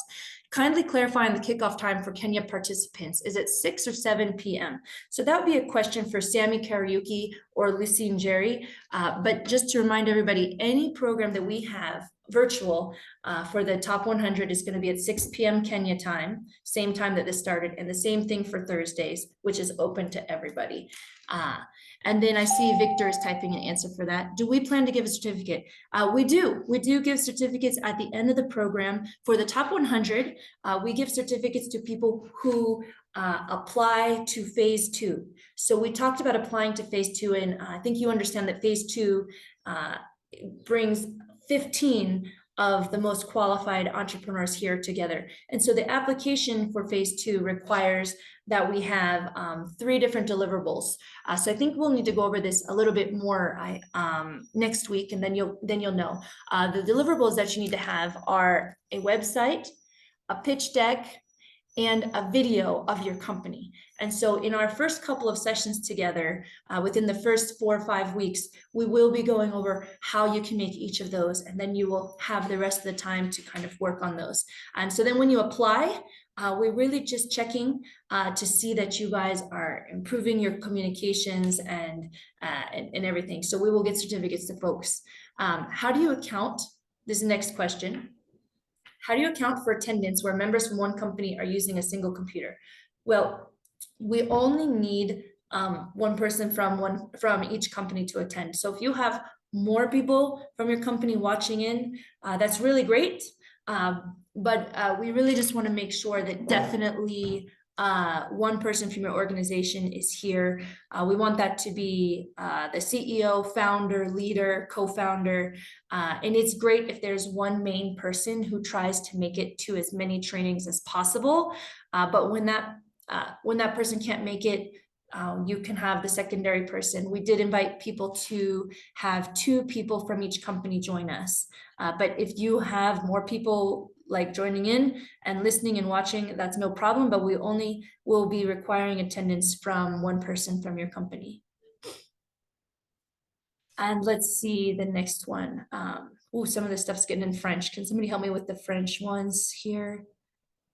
S2: Kindly clarifying the kickoff time for Kenya participants. Is it 6 or 7 p.m.? So that would be a question for Sammy Kariuki or Lucy and Jerry. But just to remind everybody, any program that we have virtual for the top 100 is going to be at 6 p.m. Kenya time, same time that this started, and the same thing for Thursdays, which is open to everybody. And then I see Victor is typing an answer for that. Do we plan to give a certificate? We do. We do give certificates at the end of the program. For the top 100, we give certificates to people who apply to phase 2. So we talked about applying to phase 2, and I think you understand that phase 2 brings 15 of the most qualified entrepreneurs here together. And so the application for phase 2 requires that we have 3 different deliverables. So I think we'll need to go over this a little bit more next week, and then you'll know. The deliverables that you need to have are a website, a pitch deck, and a video of your company. And so in our first couple of sessions together, within the first 4 or 5 weeks, we will be going over how you can make each of those, and then you will have the rest of the time to kind of work on those. And so then when you apply, we're really just checking to see that you guys are improving your communications and everything. So we will get certificates to folks. How do you account? This is the next question. How do you account for attendance where members from one company are using a single computer? Well, we only need one person from each company to attend. So if you have more people from your company watching in, that's really great. But we really just want to make sure that definitely one person from your organization is here. We want that to be the CEO, founder, leader, co-founder. And it's great if there's one main person who tries to make it to as many trainings as possible. But when that person can't make it, you can have the secondary person. We did invite people to have 2 people from each company join us. But if you have more people like joining in and listening and watching, that's no problem, but we only will be requiring attendance from one person from your company. And let's see the next one. Oh, some of this stuff's getting in French. Can somebody help me with the French ones here?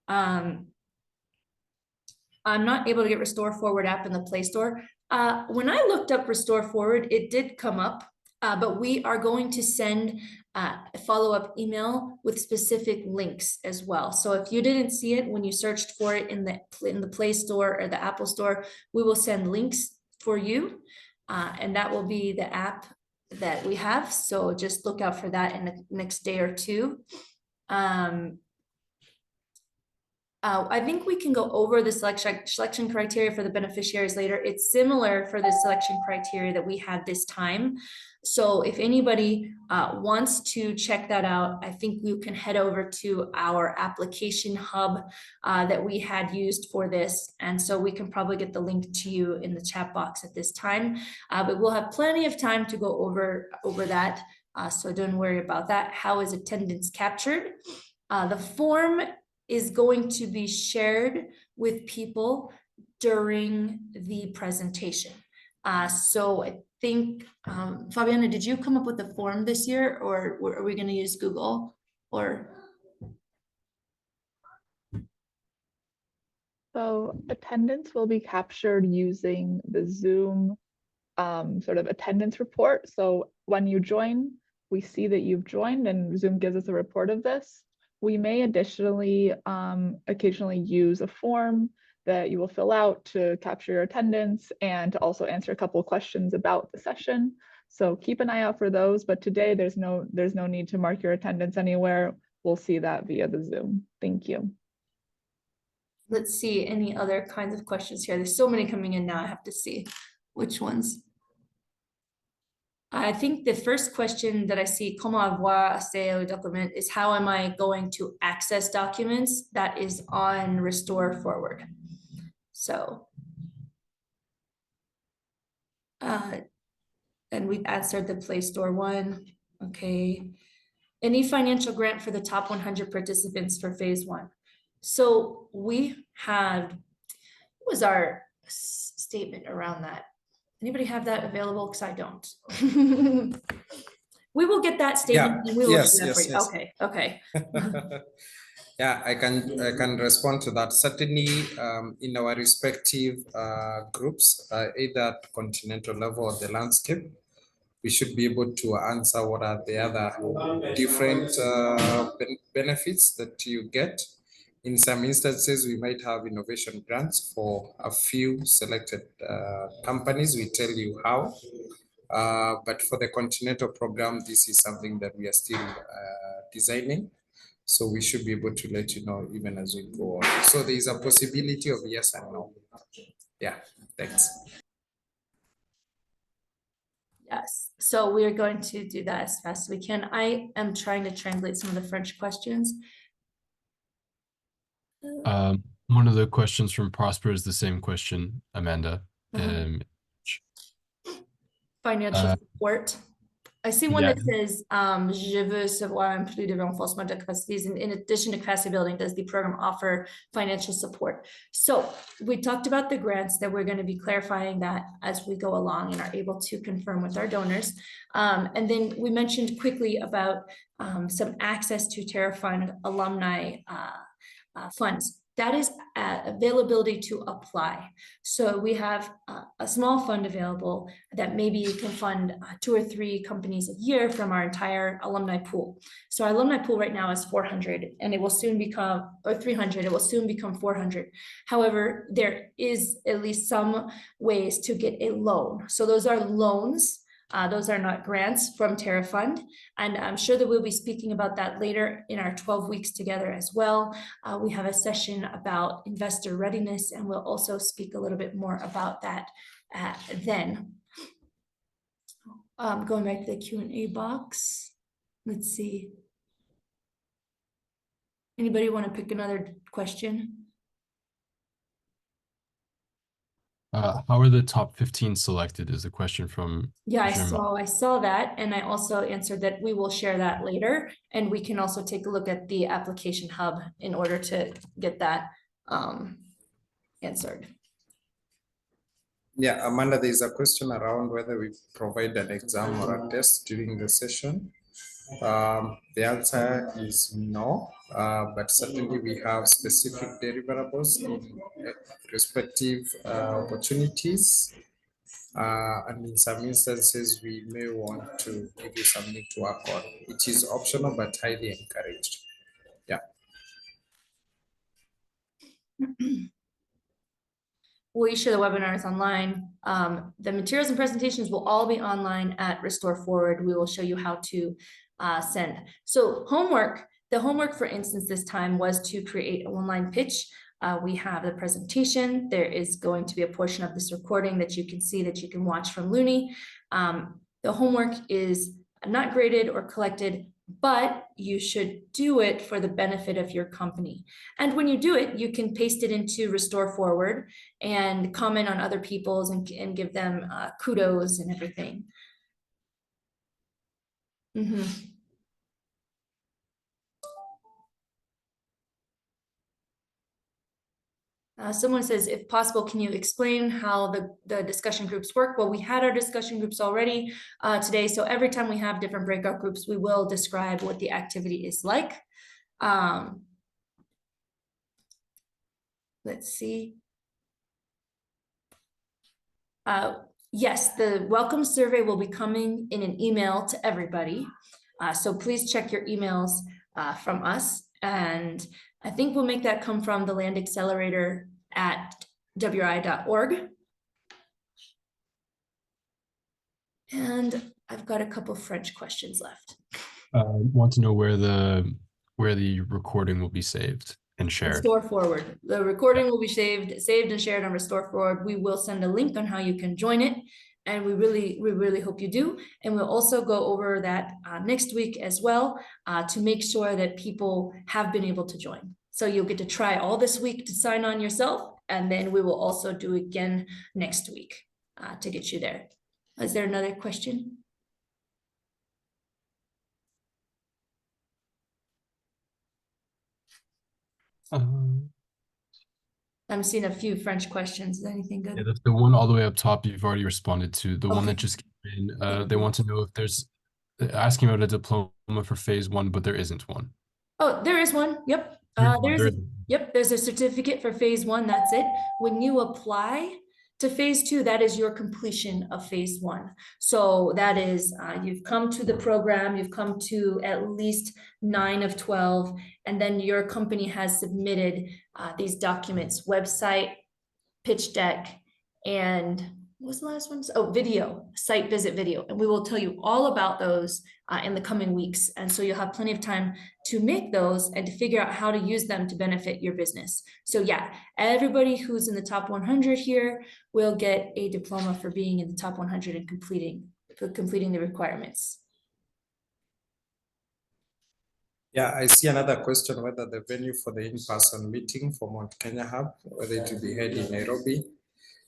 S2: I'm not able to get Restore Forward app in the Play Store. When I looked up Restore Forward, it did come up, but we are going to send a follow-up email with specific links as well. So if you didn't see it when you searched for it in the Play Store or the Apple Store, we will send links for you, and that will be the app that we have. So just look out for that in the next day or 2. I think we can go over the selection criteria for the beneficiaries later. It's similar for the selection criteria that we had this time. So if anybody wants to check that out, I think you can head over to our application hub that we had used for this. And so we can probably get the link to you in the chat box at this time. But we'll have plenty of time to go over that. So don't worry about that. How is attendance captured? The form is going to be shared with people during the presentation. So I think, Fabiana, did you come up with the form this year, or are we going to use Google? Or
S8: So attendance will be captured using the Zoom sort of attendance report. So when you join, we see that you've joined and Zoom gives us a report of this. We may additionally occasionally use a form that you will fill out to capture your attendance and to also answer a couple of questions about the session. So keep an eye out for those, but today there's no need to mark your attendance anywhere. We'll see that via the Zoom. Thank you.
S2: Let's see any other kinds of questions here. There's so many coming in now. I have to see which ones. I think the first question that I see, comment avoir accès au document, is how am I going to access documents? That is on Restore Forward. So, and we've answered the Play Store one. Okay. Any financial grant for the top 100 participants for phase 1? So we had, what was our statement around that? Anybody have that available? Because I don't. We will get that statement.
S1: Yeah.
S2: And we will
S1: Yes,
S2: do that for
S1: yes,
S2: you.
S1: yes.
S2: Okay, okay.
S1: Yeah, I can respond to that. Certainly, in our respective groups, either at continental level or the landscape, we should be able to answer what are the other different benefits that you get. In some instances, we might have innovation grants for a few selected companies. We tell you how. But for the continental program, this is something that we are still designing. So we should be able to let you know even as we go on. So there is a possibility of yes and no. Yeah, thanks.
S2: Yes, so we are going to do that as fast as we can. I am trying to translate some of the French questions.
S4: One of the questions from Prosper is the same question, Amanda.
S2: Financial support. I see one
S4: yeah.
S2: that says, je veux savoir un plus de renforcement de capacities. In addition to capacity building, does the program offer financial support? So we talked about the grants that we're going to be clarifying that as we go along and are able to confirm with our donors. And then we mentioned quickly about some access to TerraFund alumni funds. That is availability to apply. So we have a small fund available that maybe you can fund 2 or 3 companies a year from our entire alumni pool. So our alumni pool right now is 400 and it will soon become, or 300, it will soon become 400. However, there is at least some ways to get a loan. So those are loans. Those are not grants from TerraFund. And I'm sure that we'll be speaking about that later in our 12 weeks together as well. We have a session about investor readiness, and we'll also speak a little bit more about that then. Going back to the Q&A box. Let's see. Anybody want to pick another question?
S4: How are the top 15 selected is the question from
S2: Yeah,
S4: Germain.
S2: I saw that, and I also answered that we will share that later, and we can also take a look at the application hub in order to get that answered.
S1: Yeah, Amanda, there is a question around whether we provide an exam or a test during the session. The answer is no, but certainly we have specific deliverables in respective opportunities. And in some instances, we may want to give you something to work on. It is optional, but highly encouraged. Yeah.
S2: We'll share the webinars online. The materials and presentations will all be online at Restore Forward. We will show you how to send. So homework, the homework, for instance, this time was to create an online pitch. We have the presentation. There is going to be a portion of this recording that you can see, that you can watch from Looney. The homework is not graded or collected, but you should do it for the benefit of your company. And when you do it, you can paste it into Restore Forward and comment on other people's and give them kudos and everything. Someone says, if possible, can you explain how the discussion groups work? Well, we had our discussion groups already today. So every time we have different breakout groups, we will describe what the activity is like. Let's see. Yes, the welcome survey will be coming in an email to everybody. So please check your emails from us. And I think we'll make that come from the Land Accelerator at WRI.org. And I've got a couple French questions left.
S4: Want to know where the recording will be saved and shared.
S2: Restore Forward. The recording will be saved and shared on Restore Forward. We will send a link on how you can join it. And we really hope you do. And we'll also go over that next week as well to make sure that people have been able to join. So you'll get to try all this week to sign on yourself. And then we will also do again next week to get you there. Is there another question? I'm seeing a few French questions. Is anything good?
S4: Yeah, the one all the way up top you've already responded to. The one that
S2: Okay.
S4: just came in, they want to know if there's asking about a diploma for phase 1, but there isn't one.
S2: Oh, there is one. Yep. There's a certificate for phase 1. That's it. When you apply to phase 2, that is your completion of phase 1. So that is, you've come to the program, you've come to at least 9 of 12, and then your company has submitted these documents, website, pitch deck, and what was the last one? Oh, video, site visit video. And we will tell you all about those in the coming weeks. And so you'll have plenty of time to make those and to figure out how to use them to benefit your business. So yeah, everybody who's in the top 100 here will get a diploma for being in the top 100 and completing the requirements.
S1: Yeah, I see another question whether the venue for the in-person meeting for Mount Kenya Hub, whether it will be held in Nairobi.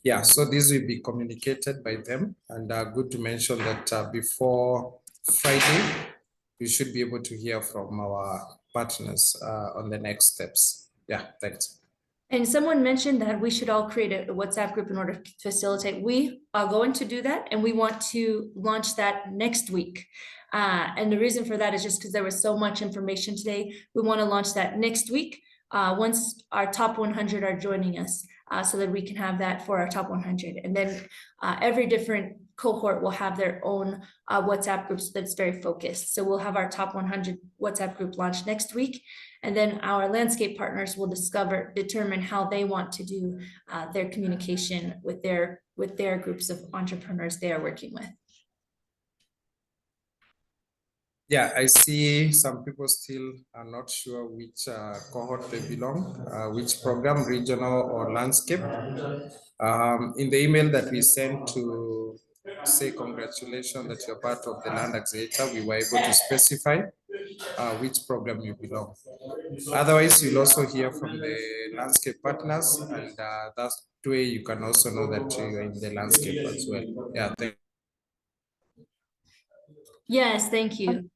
S1: Yeah, so this will be communicated by them, and good to mention that before Friday, we should be able to hear from our partners on the next steps. Yeah, thanks.
S2: And someone mentioned that we should all create a WhatsApp group in order to facilitate. We are going to do that, and we want to launch that next week. And the reason for that is just because there was so much information today. We want to launch that next week once our top 100 are joining us, so that we can have that for our top 100. And then every different cohort will have their own WhatsApp groups that's very focused. So we'll have our top 100 WhatsApp group launched next week. And then our landscape partners will determine how they want to do their communication with their groups of entrepreneurs they are working with.
S1: Yeah, I see some people still are not sure which cohort they belong, which program, regional or landscape. In the email that we sent to say congratulations that you're part of the Land Accelerator, we were able to specify which program you belong. Otherwise, you'll also hear from the landscape partners, and that's the way you can also know that you're in the landscape as well. Yeah.
S2: Yes, thank you.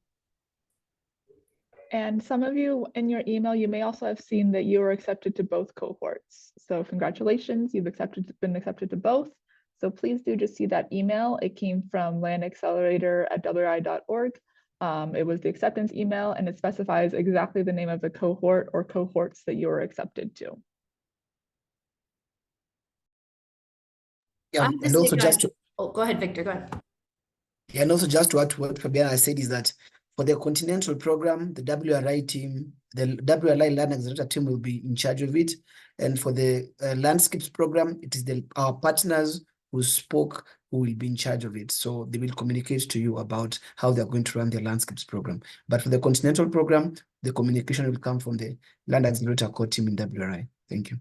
S8: And some of you in your email, you may also have seen that you were accepted to both cohorts. So congratulations, you've been accepted to both. So please do just see that email. It came from landaccelerator@wri.org. It was the acceptance email, and it specifies exactly the name of the cohort or cohorts that you were accepted to.
S10: Yeah, and also just to,
S2: go ahead, Victor, go ahead.
S10: Yeah, and also just to add to what Fabiana said is that for the continental program, the WRI team, the WRI Land Accelerator team will be in charge of it. And for the landscapes program, it is our partners who spoke who will be in charge of it. So they will communicate to you about how they're going to run their landscapes program. But for the continental program, the communication will come from the Land Accelerator core team in WRI. Thank you.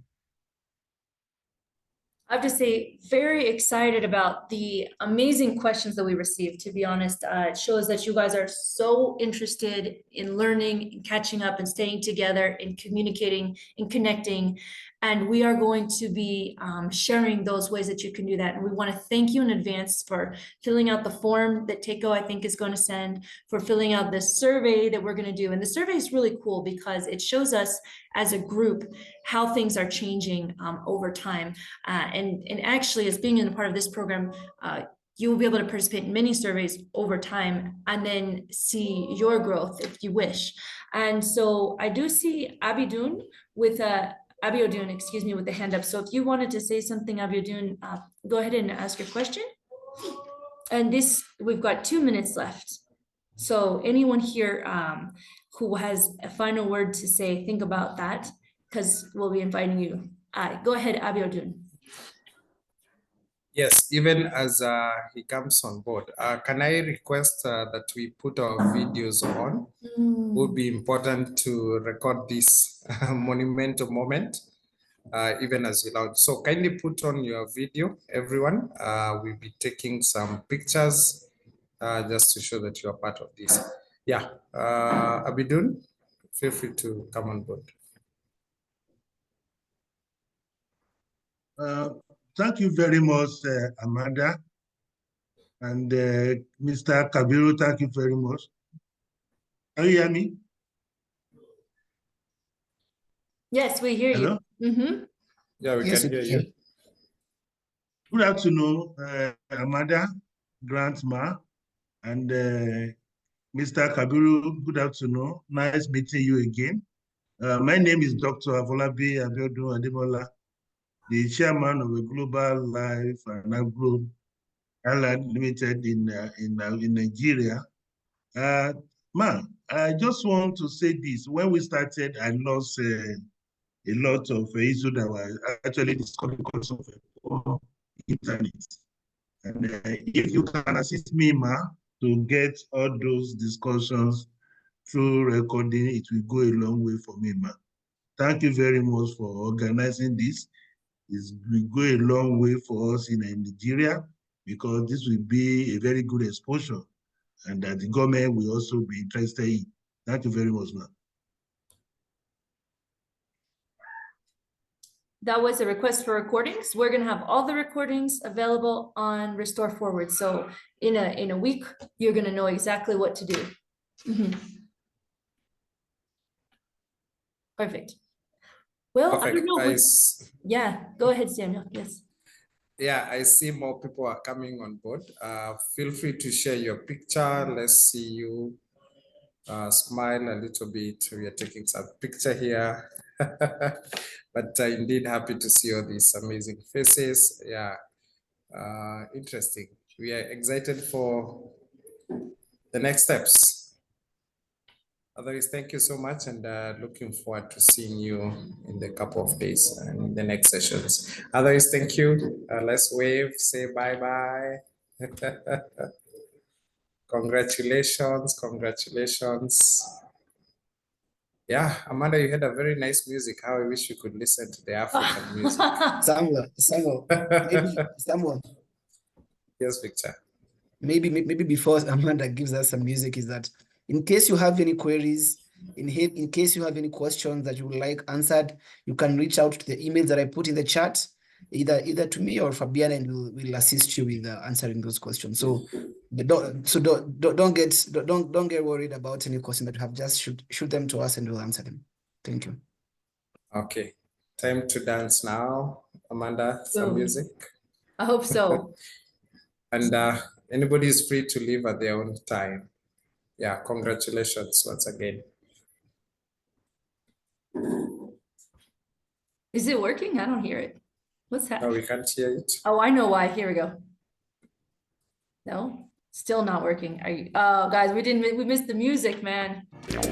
S2: I have to say, very excited about the amazing questions that we received, to be honest. It shows that you guys are so interested in learning, in catching up, and staying together, in communicating, in connecting. And we are going to be sharing those ways that you can do that. And we want to thank you in advance for filling out the form that Teiko, I think, is going to send, for filling out the survey that we're going to do. And the survey is really cool because it shows us as a group how things are changing over time. And actually, as being a part of this program, you will be able to participate in many surveys over time and then see your growth if you wish. And so I do see Abiodun with the hand up. So if you wanted to say something, Abiodun, go ahead and ask your question. And we've got 2 minutes left. So anyone here who has a final word to say, think about that, because we'll be inviting you. Go ahead, Abiodun.
S1: Yes, even as he comes on board, can I request that we put our videos on? Would be important to record this monumental moment, even as you launch. So kindly put on your video, everyone. We'll be taking some pictures just to show that you are part of this. Yeah, Abidun, feel free to come on board.
S7: Thank you very much, Amanda. And Mr. Kabiru, thank you very much. Can you hear me?
S2: Yes, we hear
S7: Hello?
S2: you. Mm-hmm.
S1: Yeah, we
S7: Yes,
S1: can hear you.
S7: Good afternoon, Amanda, Grandma, and Mr. Kabiru. Good afternoon. Nice meeting you again. My name is Dr. Avolabi Abiodun Ademola, the chairman of a global life and agro Airline Limited in Nigeria. I just want to say this. When we started, I lost a lot of issues that were actually discovered because of poor internet. And if you can assist me, to get all those discussions through recording, it will go a long way for me, Thank you very much for organizing this. It will go a long way for us in Nigeria, because this will be a very good exposure, and that the government will also be interested in. Thank you very much,
S2: That was a request for recordings. We're gonna have all the recordings available on Restore Forward. So in a week, you're gonna know exactly what to do. Perfect. Well, I don't know. Yeah, go ahead, Samuel. Yes.
S1: Yeah, I see more people are coming on board. Feel free to share your picture. Let's see you smile a little bit. We are taking some picture here. But indeed happy to see all these amazing faces. Yeah, interesting. We are excited for the next steps. Otherwise, thank you so much, and looking forward to seeing you in the couple of days and in the next sessions. Otherwise, thank you. Let's wave, say bye-bye. Congratulations, congratulations. Yeah, Amanda, you had a very nice music. How I wish you could listen to the African music.
S10: Samuel.
S1: Yes, Victor.
S10: Maybe before Amanda gives us some music, is that in case you have any queries, in case you have any questions that you would like answered, you can reach out to the emails that I put in the chat, either to me or Fabiana, and we'll assist you with answering those questions. So don't get worried about any question that you have. Just shoot them to us and we'll answer them. Thank you.
S1: Okay, time to dance now. Amanda, some music.
S2: I hope so.
S1: And anybody is free to leave at their own time. Yeah, congratulations once again.
S2: Is it working? I don't hear it. What's happening?
S1: No, we can't hear it.
S2: Oh, I know why. Here we go. No, still not working. Are you, guys, we missed the music, man.